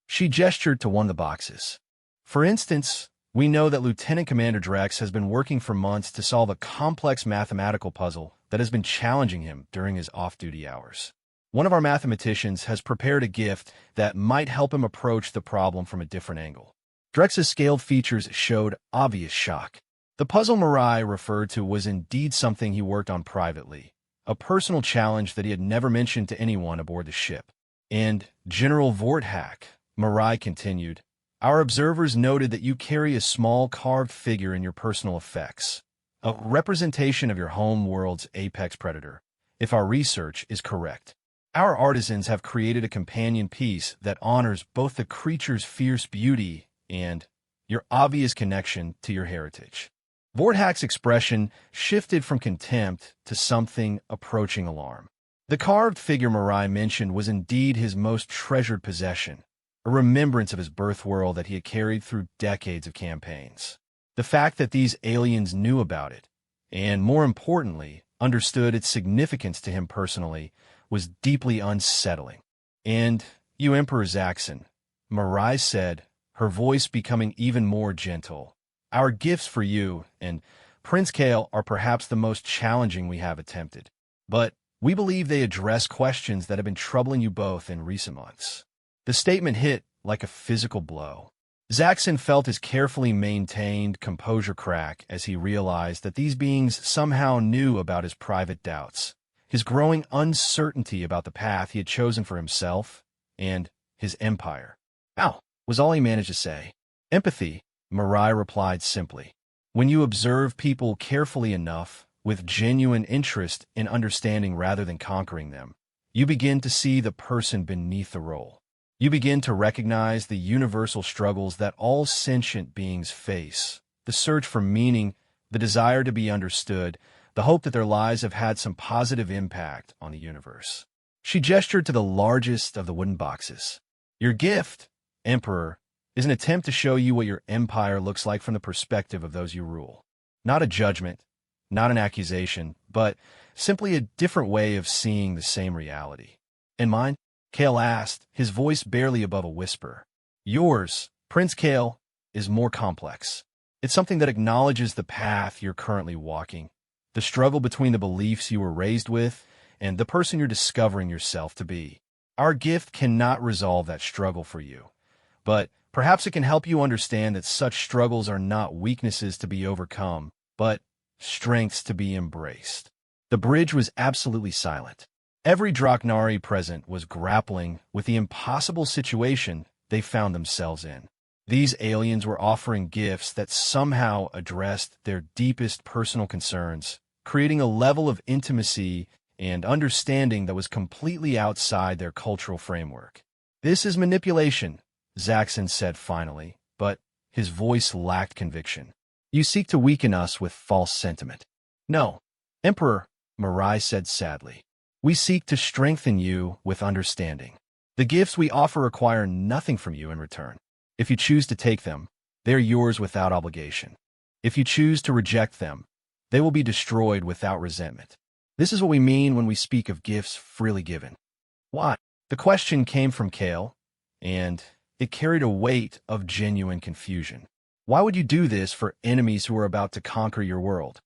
She gestured to one of the boxes. For instance, we know that Lieutenant Commander Drex has been working for months to solve a complex mathematical puzzle that has been challenging him during his off-duty hours. One of our mathematicians has prepared a gift that might help him approach the problem from a different angle. Drex's scaled features showed obvious shock. The puzzle Mirai referred to was indeed something he worked on privately, a personal challenge that he had never mentioned to anyone aboard the ship. And General Vorthak, Mirai continued, our observers noted that you carry a small carved figure in your personal effects, a representation of your home world's apex predator, if our research is correct. Our artisans have created a companion piece that honors both the creature's fierce beauty and your obvious connection to your heritage. Vorthak's expression shifted from contempt to something approaching alarm. The carved figure Mirai mentioned was indeed his most treasured possession, a remembrance of his birth world that he had carried through decades of campaigns. The fact that these aliens knew about it, and more importantly, understood its significance to him personally, was deeply unsettling. And you, Emperor Zaxxon, Mirai said, her voice becoming even more gentle. Our gifts for you and Prince Kale are perhaps the most challenging we have attempted, but we believe they address questions that have been troubling you both in recent months. The statement hit like a physical blow. Zaxxon felt his carefully maintained composure crack as he realized that these beings somehow knew about his private doubts, his growing uncertainty about the path he had chosen for himself and his empire. Ow, was all he managed to say. Empathy, Mirai replied simply. When you observe people carefully enough, with genuine interest in understanding rather than conquering them, you begin to see the person beneath the role. You begin to recognize the universal struggles that all sentient beings face, the search for meaning, the desire to be understood, the hope that their lives have had some positive impact on the universe. She gestured to the largest of the wooden boxes. Your gift, Emperor, is an attempt to show you what your empire looks like from the perspective of those you rule. Not a judgment, not an accusation, but simply a different way of seeing the same reality. And mine? Kale asked, his voice barely above a whisper. Yours, Prince Kale, is more complex. It's something that acknowledges the path you're currently walking, the struggle between the beliefs you were raised with and the person you're discovering yourself to be. Our gift cannot resolve that struggle for you, but perhaps it can help you understand that such struggles are not weaknesses to be overcome, but strengths to be embraced. The bridge was absolutely silent. Every Draknari present was grappling with the impossible situation they found themselves in. These aliens were offering gifts that somehow addressed their deepest personal concerns, creating a level of intimacy and understanding that was completely outside their cultural framework. This is manipulation, Zaxxon said finally, but his voice lacked conviction. You seek to weaken us with false sentiment. No, Emperor, Mirai said sadly. We seek to strengthen you with understanding. The gifts we offer require nothing from you in return. If you choose to take them, they are yours without obligation. If you choose to reject them, they will be destroyed without resentment. This is what we mean when we speak of gifts freely given. Why? The question came from Kale, and it carried a weight of genuine confusion. Why would you do this for enemies who are about to conquer your world?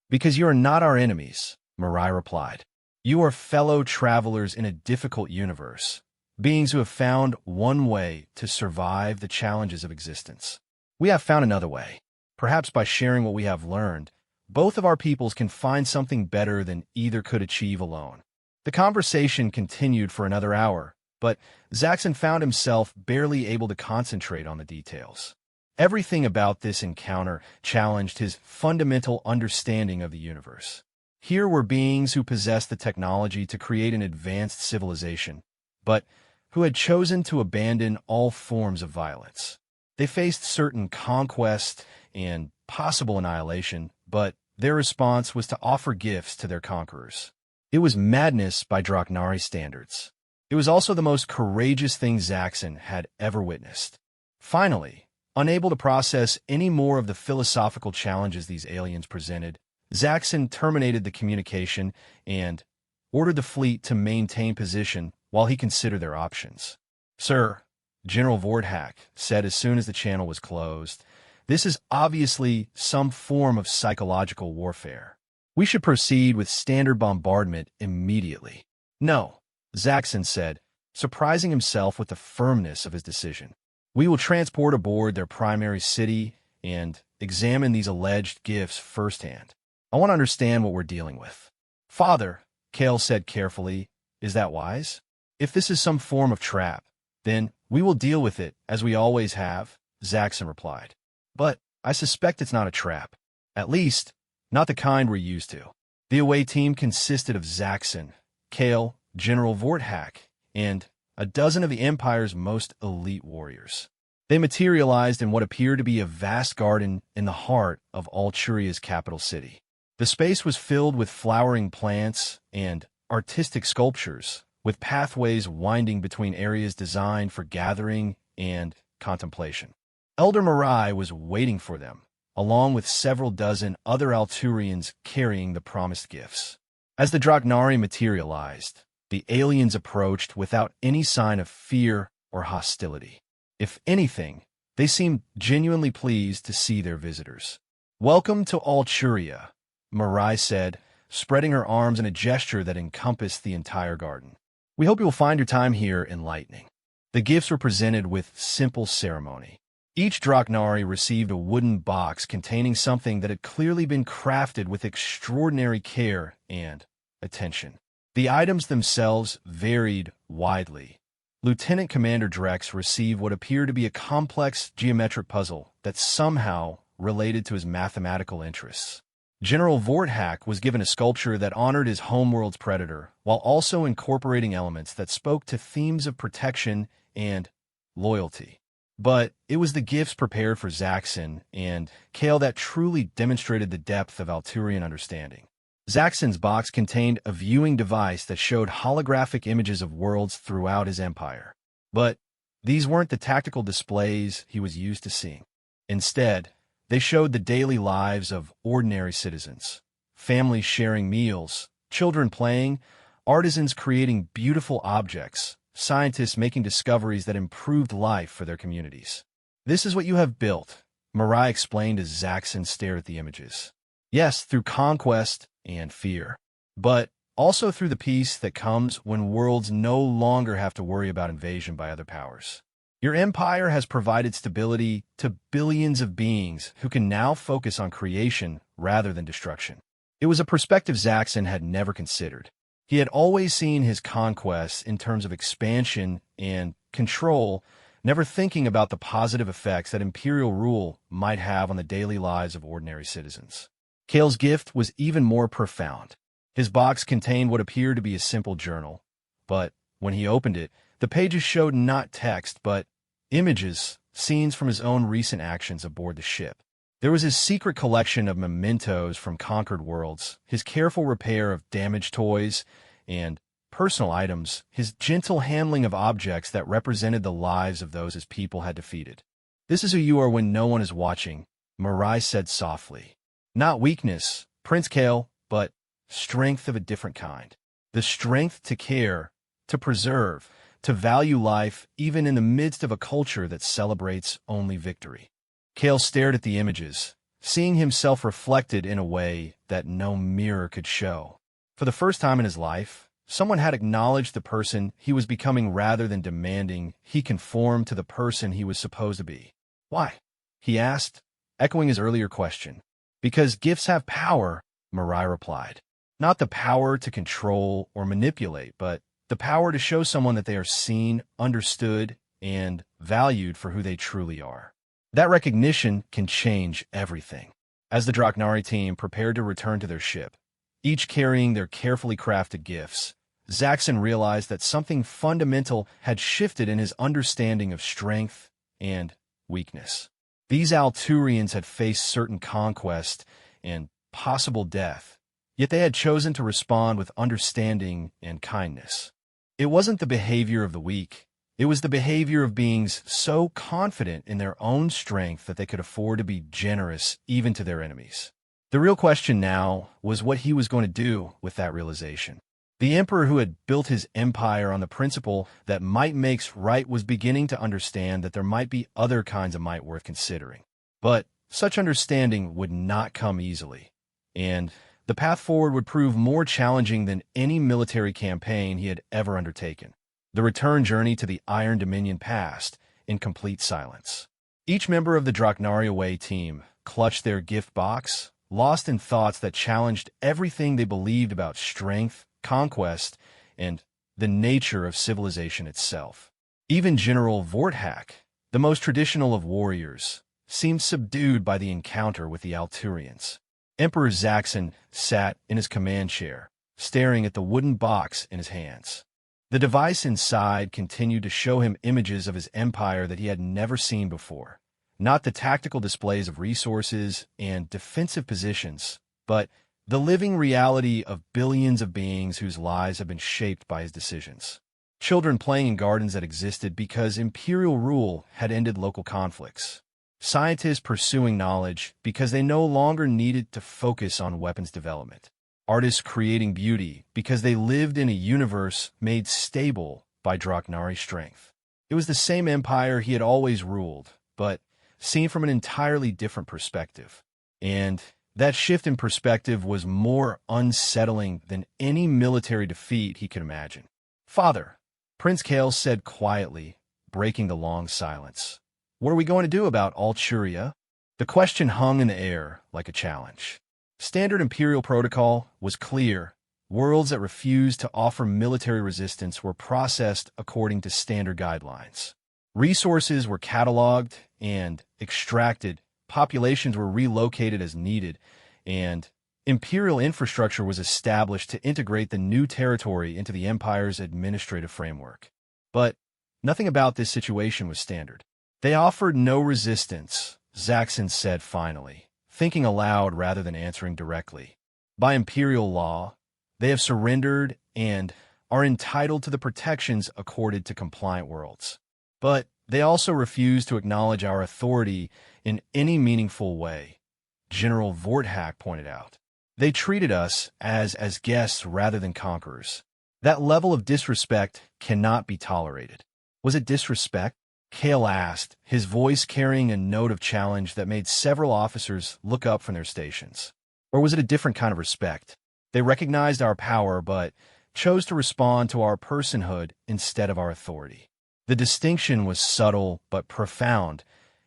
Because you are not our enemies, Mirai replied. You are fellow travelers in a difficult universe, beings who have found one way to survive the challenges of existence. We have found another way. Perhaps by sharing what we have learned, both of our peoples can find something better than either could achieve alone. The conversation continued for another hour, but Zaxxon found himself barely able to concentrate on the details. Everything about this encounter challenged his fundamental understanding of the universe. Here were beings who possessed the technology to create an advanced civilization, but who had chosen to abandon all forms of violence. They faced certain conquest and possible annihilation, but their response was to offer gifts to their conquerors. It was madness by Draknari standards. It was also the most courageous thing Zaxxon had ever witnessed. Finally, unable to process any more of the philosophical challenges these aliens presented, Zaxxon terminated the communication and ordered the fleet to maintain position while he considered their options. "Sir," General Vorthak said as soon as the channel was closed, "this is obviously some form of psychological warfare. We should proceed with standard bombardment immediately." "No," Zaxxon said, surprising himself with the firmness of his decision. "We will transport aboard their primary city and examine these alleged gifts firsthand. I want to understand what we're dealing with." "Father," Kale said carefully, "is that wise? If this is some form of trap, then we will deal with it as we always have," Zaxxon replied. "But I suspect it's not a trap. At least, not the kind we're used to." The away team consisted of Zaxxon, Kale, General Vorthak, and a dozen of the Empire's most elite warriors. They materialized in what appeared to be a vast garden in the heart of Alchuria's capital city. The space was filled with flowering plants and artistic sculptures, with pathways winding between areas designed for gathering and contemplation. Elder Mirai was waiting for them, along with several dozen other Alturians carrying the promised gifts. As the Draknari materialized, the aliens approached without any sign of fear or hostility. If anything, they seemed genuinely pleased to see their visitors. "Welcome to Alchuria," Mirai said, spreading her arms in a gesture that encompassed the entire garden. "We hope you will find your time here enlightening." The gifts were presented with simple ceremony. Each Draknari received a wooden box containing something that had clearly been crafted with extraordinary care and attention. The items themselves varied widely. Lieutenant Commander Drex received what appeared to be a complex geometric puzzle that somehow related to his mathematical interests. General Vorthak was given a sculpture that honored his homeworld's predator, while also incorporating elements that spoke to themes of protection and loyalty. But it was the gifts prepared for Zaxxon and Kale that truly demonstrated the depth of Alturian understanding. Zaxxon's box contained a viewing device that showed holographic images of worlds throughout his empire. But these weren't the tactical displays he was used to seeing. Instead, they showed the daily lives of ordinary citizens, families sharing meals, children playing, artisans creating beautiful objects, scientists making discoveries that improved life for their communities. "This is what you have built," Mirai explained as Zaxxon stared at the images. "Yes, through conquest and fear, but also through the peace that comes when worlds no longer have to worry about invasion by other powers. Your empire has provided stability to billions of beings who can now focus on creation rather than destruction." It was a perspective Zaxxon had never considered. He had always seen his conquests in terms of expansion and control, never thinking about the positive effects that imperial rule might have on the daily lives of ordinary citizens. Kale's gift was even more profound. His box contained what appeared to be a simple journal, but when he opened it, the pages showed not text, but images, scenes from his own recent actions aboard the ship. There was his secret collection of mementos from conquered worlds, his careful repair of damaged toys and personal items, his gentle handling of objects that represented the lives of those his people had defeated. "This is who you are when no one is watching," Mirai said softly. "Not weakness, Prince Kale, but strength of a different kind. The strength to care, to preserve, to value life even in the midst of a culture that celebrates only victory." Kale stared at the images, seeing himself reflected in a way that no mirror could show. For the first time in his life, someone had acknowledged the person he was becoming rather than demanding he conform to the person he was supposed to be. "Why?" he asked, echoing his earlier question. "Because gifts have power," Mirai replied. "Not the power to control or manipulate, but the power to show someone that they are seen, understood, and valued for who they truly are. That recognition can change everything." As the Draknari team prepared to return to their ship, each carrying their carefully crafted gifts, Zaxxon realized that something fundamental had shifted in his understanding of strength and weakness. These Alturians had faced certain conquest and possible death, yet they had chosen to respond with understanding and kindness. It wasn't the behavior of the weak. It was the behavior of beings so confident in their own strength that they could afford to be generous even to their enemies. The real question now was what he was going to do with that realization. The emperor who had built his empire on the principle that might makes right was beginning to understand that there might be other kinds of might worth considering. But such understanding would not come easily, and the path forward would prove more challenging than any military campaign he had ever undertaken. The return journey to the Iron Dominion passed in complete silence. Each member of the Draknari away team clutched their gift box, lost in thoughts that challenged everything they believed about strength, conquest, and the nature of civilization itself. Even General Vorthak, the most traditional of warriors, seemed subdued by the encounter with the Alturians. Emperor Zaxxon sat in his command chair, staring at the wooden box in his hands. The device inside continued to show him images of his empire that he had never seen before. Not the tactical displays of resources and defensive positions, but the living reality of billions of beings whose lives have been shaped by his decisions. Children playing in gardens that existed because imperial rule had ended local conflicts. Scientists pursuing knowledge because they no longer needed to focus on weapons development. Artists creating beauty because they lived in a universe made stable by Draknari strength. It was the same empire he had always ruled, but seen from an entirely different perspective. And that shift in perspective was more unsettling than any military defeat he could imagine. "Father," Prince Kale said quietly, breaking the long silence. "What are we going to do about Alturia?" The question hung in the air like a challenge. Standard Imperial protocol was clear. Worlds that refused to offer military resistance were processed according to standard guidelines. Resources were cataloged and extracted, populations were relocated as needed, and imperial infrastructure was established to integrate the new territory into the empire's administrative framework. But nothing about this situation was standard. "They offered no resistance," Zaxxon said finally, thinking aloud rather than answering directly. "By imperial law, they have surrendered and are entitled to the protections accorded to compliant worlds. But they also refuse to acknowledge our authority in any meaningful way," General Vorthak pointed out. "They treated us as guests rather than conquerors. That level of disrespect cannot be tolerated." "Was it disrespect?" Kale asked, his voice carrying a note of challenge that made several officers look up from their stations. "Or was it a different kind of respect? They recognized our power but chose to respond to our personhood instead of our authority." The distinction was subtle but profound,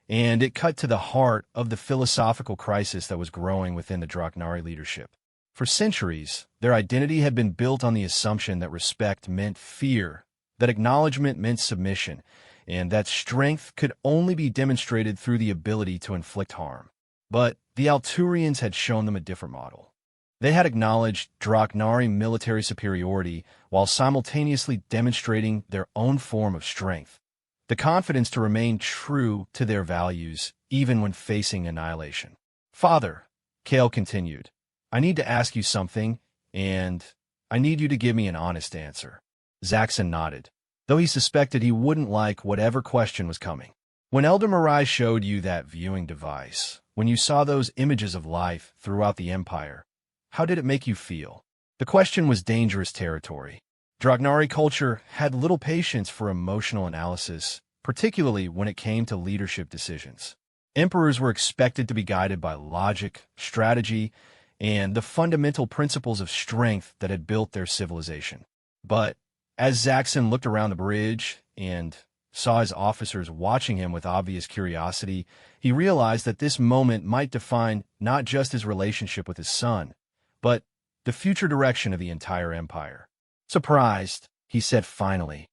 and it cut to the heart of the philosophical crisis that was growing within the Draknari leadership. For centuries, their identity had been built on the assumption that respect meant fear, that acknowledgement meant submission, and that strength could only be demonstrated through the ability to inflict harm. But the Alturians had shown them a different model. They had acknowledged Draknari military superiority while simultaneously demonstrating their own form of strength, the confidence to remain true to their values even when facing annihilation. "Father," Kale continued, "I need to ask you something, and I need you to give me an honest answer." Zaxxon nodded, though he suspected he wouldn't like whatever question was coming. "When Elder Mirai showed you that viewing device, when you saw those images of life throughout the Empire, how did it make you feel?" The question was dangerous territory. Draknari culture had little patience for emotional analysis, particularly when it came to leadership decisions. Emperors were expected to be guided by logic, strategy, and the fundamental principles of strength that had built their civilization. But as Zaxxon looked around the bridge and saw his officers watching him with obvious curiosity, he realized that this moment might define not just his relationship with his son, but the future direction of the entire empire. "Surprised," he said finally.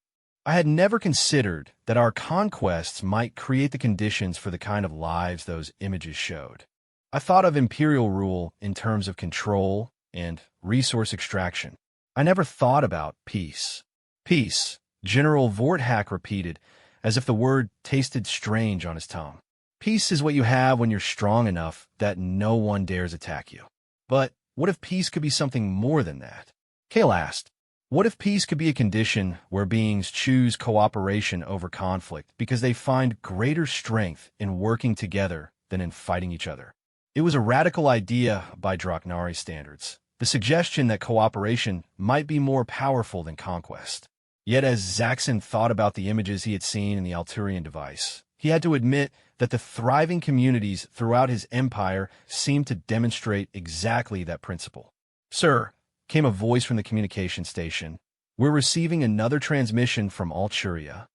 "I had never considered that our conquests might create the conditions for the kind of lives those images showed. I thought of imperial rule in terms of control and resource extraction. I never thought about peace. Peace, General Vorthak repeated, as if the word tasted strange on his tongue. Peace is what you have when you're strong enough that no one dares attack you. But what if peace could be something more than that? Kale asked. What if peace could be a condition where beings choose cooperation over conflict because they find greater strength in working together than in fighting each other? It was a radical idea by Draknari standards, the suggestion that cooperation might be more powerful than conquest. Yet as Zaxxon thought about the images he had seen in the Alturian device, he had to admit that the thriving communities throughout his empire seemed to demonstrate exactly that principle. Sir, came a voice from the communication station. We're receiving another transmission from Alturia.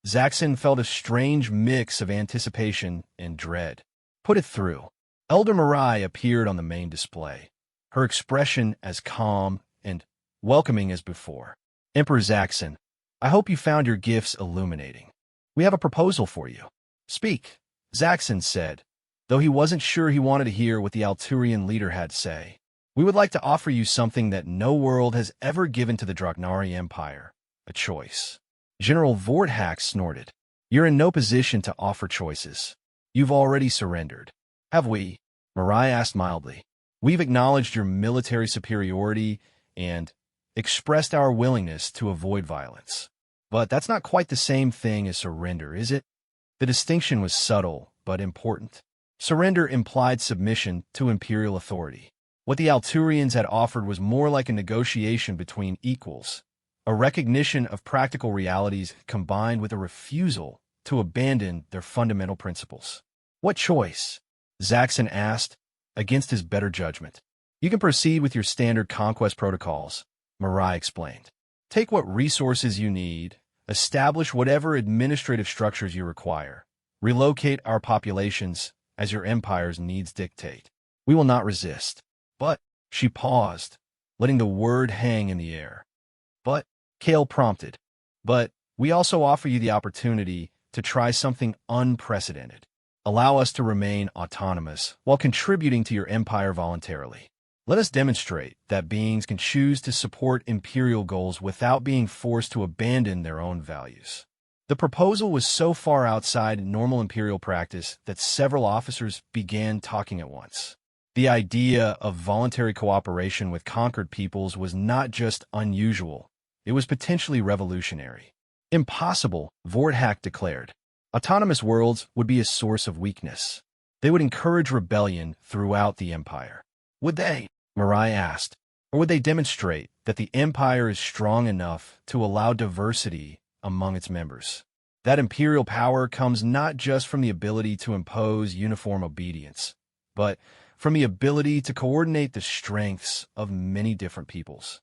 Zaxxon felt a strange mix of anticipation and dread. Put it through. Elder Mirai appeared on the main display, her expression as calm and welcoming as before. Emperor Zaxxon, I hope you found your gifts illuminating. We have a proposal for you. Speak, Zaxxon said, though he wasn't sure he wanted to hear what the Alturian leader had to say. We would like to offer you something that no world has ever given to the Draknari Empire, a choice. General Vorthak snorted. You're in no position to offer choices. You've already surrendered. Have we? Mirai asked mildly. We've acknowledged your military superiority and expressed our willingness to avoid violence. But that's not quite the same thing as surrender, is it? The distinction was subtle, but important. Surrender implied submission to imperial authority. What the Alturians had offered was more like a negotiation between equals, a recognition of practical realities combined with a refusal to abandon their fundamental principles. What choice? Zaxxon asked, against his better judgment. You can proceed with your standard conquest protocols, Mirai explained. Take what resources you need, establish whatever administrative structures you require, relocate our populations as your empire's needs dictate. We will not resist. But, she paused, letting the word hang in the air. But, Kale prompted. But, we also offer you the opportunity to try something unprecedented. Allow us to remain autonomous while contributing to your empire voluntarily. Let us demonstrate that beings can choose to support imperial goals without being forced to abandon their own values. The proposal was so far outside normal imperial practice that several officers began talking at once. The idea of voluntary cooperation with conquered peoples was not just unusual, it was potentially revolutionary. Impossible, Vorthak declared. Autonomous worlds would be a source of weakness. They would encourage rebellion throughout the empire. Would they? Mirai asked. Or would they demonstrate that the empire is strong enough to allow diversity among its members? That imperial power comes not just from the ability to impose uniform obedience, but from the ability to coordinate the strengths of many different peoples.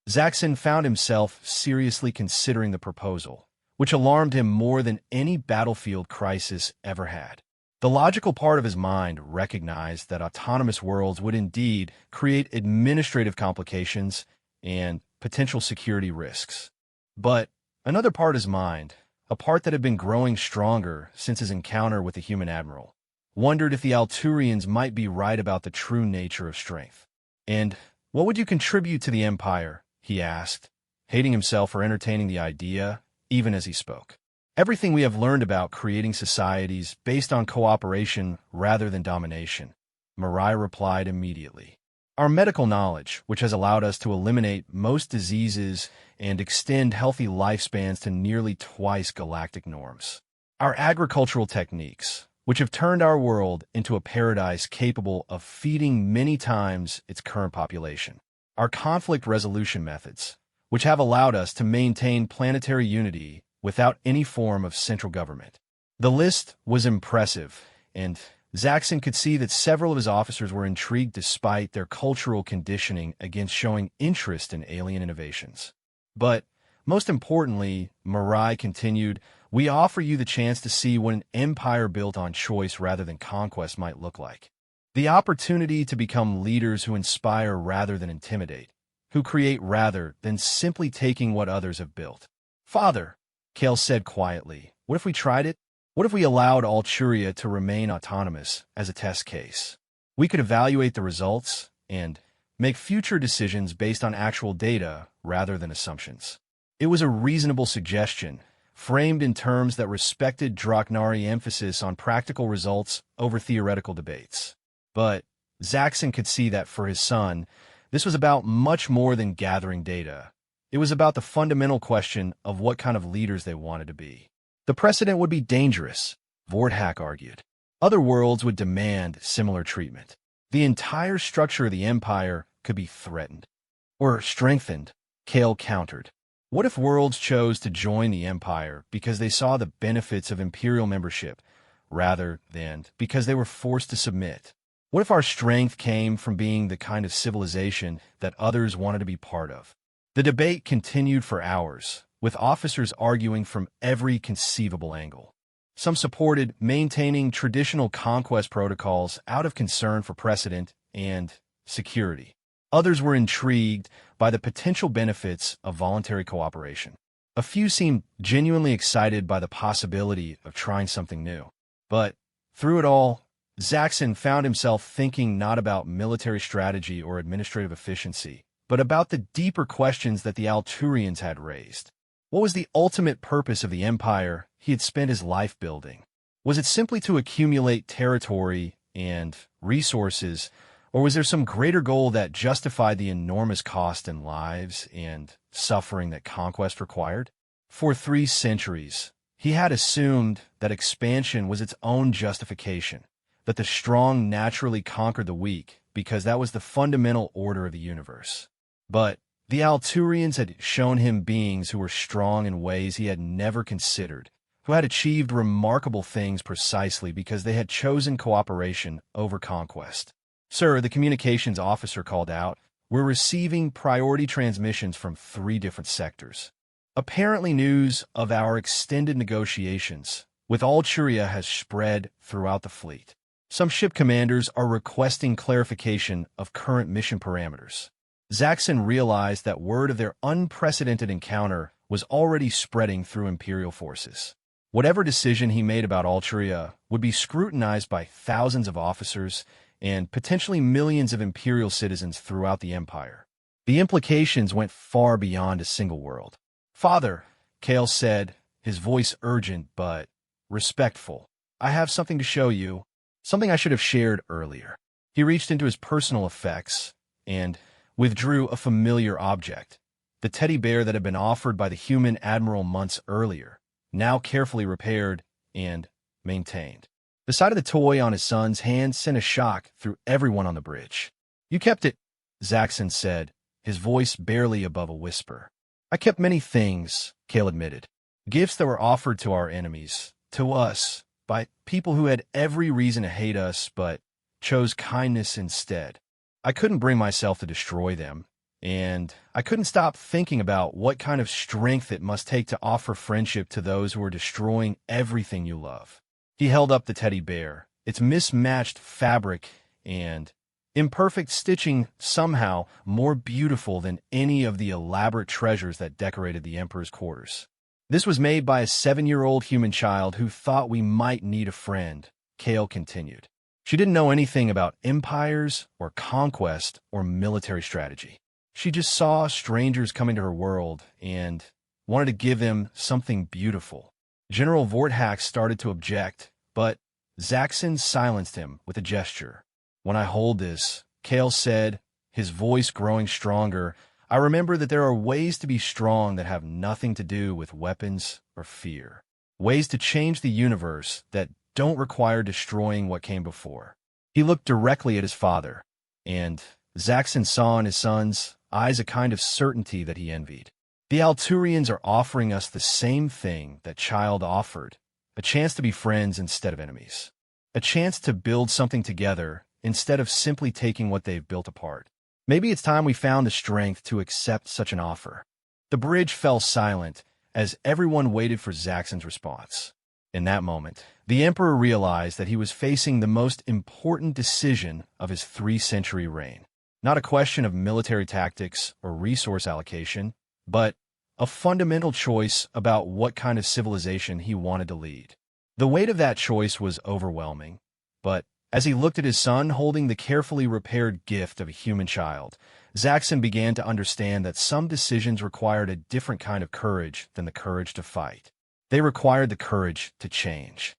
Zaxxon found himself seriously considering the proposal, which alarmed him more than any battlefield crisis ever had. The logical part of his mind recognized that autonomous worlds would indeed create administrative complications and potential security risks. But another part of his mind, a part that had been growing stronger since his encounter with the human admiral, wondered if the Alturians might be right about the true nature of strength. And what would you contribute to the Empire? He asked, hating himself for entertaining the idea, even as he spoke. Everything we have learned about creating societies based on cooperation rather than domination, Mirai replied immediately. Our medical knowledge, which has allowed us to eliminate most diseases and extend healthy lifespans to nearly twice galactic norms. Our agricultural techniques, which have turned our world into a paradise capable of feeding many times its current population. Our conflict resolution methods, which have allowed us to maintain planetary unity without any form of central government. The list was impressive, and Zaxxon could see that several of his officers were intrigued despite their cultural conditioning against showing interest in alien innovations. But, most importantly, Mirai continued, we offer you the chance to see what an empire built on choice rather than conquest might look like. The opportunity to become leaders who inspire rather than intimidate, who create rather than simply taking what others have built. Father, Kale said quietly, what if we tried it? What if we allowed Alturia to remain autonomous as a test case? We could evaluate the results and make future decisions based on actual data rather than assumptions. It was a reasonable suggestion, framed in terms that respected Draknari emphasis on practical results over theoretical debates. But Zaxxon could see that for his son, this was about much more than gathering data. It was about the fundamental question of what kind of leaders they wanted to be. The precedent would be dangerous, Vorthak argued. Other worlds would demand similar treatment. The entire structure of the empire could be threatened. Or strengthened, Kale countered. What if worlds chose to join the empire because they saw the benefits of imperial membership, rather than because they were forced to submit? What if our strength came from being the kind of civilization that others wanted to be part of? The debate continued for hours, with officers arguing from every conceivable angle. Some supported maintaining traditional conquest protocols out of concern for precedent and security. Others were intrigued by the potential benefits of voluntary cooperation. A few seemed genuinely excited by the possibility of trying something new. But through it all, Zaxxon found himself thinking not about military strategy or administrative efficiency, but about the deeper questions that the Alturians had raised. What was the ultimate purpose of the empire he had spent his life building? Was it simply to accumulate territory and resources, or was there some greater goal that justified the enormous cost in lives and suffering that conquest required? For 3 centuries, he had assumed that expansion was its own justification, that the strong naturally conquered the weak because that was the fundamental order of the universe. But the Alturians had shown him beings who were strong in ways he had never considered, who had achieved remarkable things precisely because they had chosen cooperation over conquest. "Sir," the communications officer called out, "we're receiving priority transmissions from 3 different sectors. Apparently news of our extended negotiations with Alturia has spread throughout the fleet. Some ship commanders are requesting clarification of current mission parameters." Zaxxon realized that word of their unprecedented encounter was already spreading through Imperial forces. Whatever decision he made about Alturia would be scrutinized by thousands of officers and potentially millions of Imperial citizens throughout the Empire. The implications went far beyond a single world. "Father," Kale said, his voice urgent but respectful, "I have something to show you, something I should have shared earlier." He reached into his personal effects and withdrew a familiar object, the teddy bear that had been offered by the human admiral months earlier, now carefully repaired and maintained. The sight of the toy on his son's hand sent a shock through everyone on the bridge. "You kept it," Zaxxon said, his voice barely above a whisper. "I kept many things," Kale admitted. "Gifts that were offered to our enemies, to us, by people who had every reason to hate us but chose kindness instead. I couldn't bring myself to destroy them, and I couldn't stop thinking about what kind of strength it must take to offer friendship to those who are destroying everything you love." He held up the teddy bear, its mismatched fabric and imperfect stitching somehow more beautiful than any of the elaborate treasures that decorated the Emperor's quarters. "This was made by a 7-year-old human child who thought we might need a friend," Kale continued. "She didn't know anything about empires or conquest or military strategy. She just saw strangers coming to her world and wanted to give them something beautiful." General Vorthak started to object, but Zaxxon silenced him with a gesture. "When I hold this," Kale said, his voice growing stronger, "I remember that there are ways to be strong that have nothing to do with weapons or fear. Ways to change the universe that don't require destroying what came before." He looked directly at his father, and Zaxxon saw in his son's eyes a kind of certainty that he envied. "The Alturians are offering us the same thing that child offered, a chance to be friends instead of enemies. A chance to build something together instead of simply taking what they've built apart. Maybe it's time we found the strength to accept such an offer." The bridge fell silent as everyone waited for Zaxxon's response. In that moment, the Emperor realized that he was facing the most important decision of his 3-century reign. Not a question of military tactics or resource allocation, but a fundamental choice about what kind of civilization he wanted to lead. The weight of that choice was overwhelming, but As he looked at his son holding the carefully repaired gift of a human child, Zaxxon began to understand that some decisions required a different kind of courage than the courage to fight. They required the courage to change.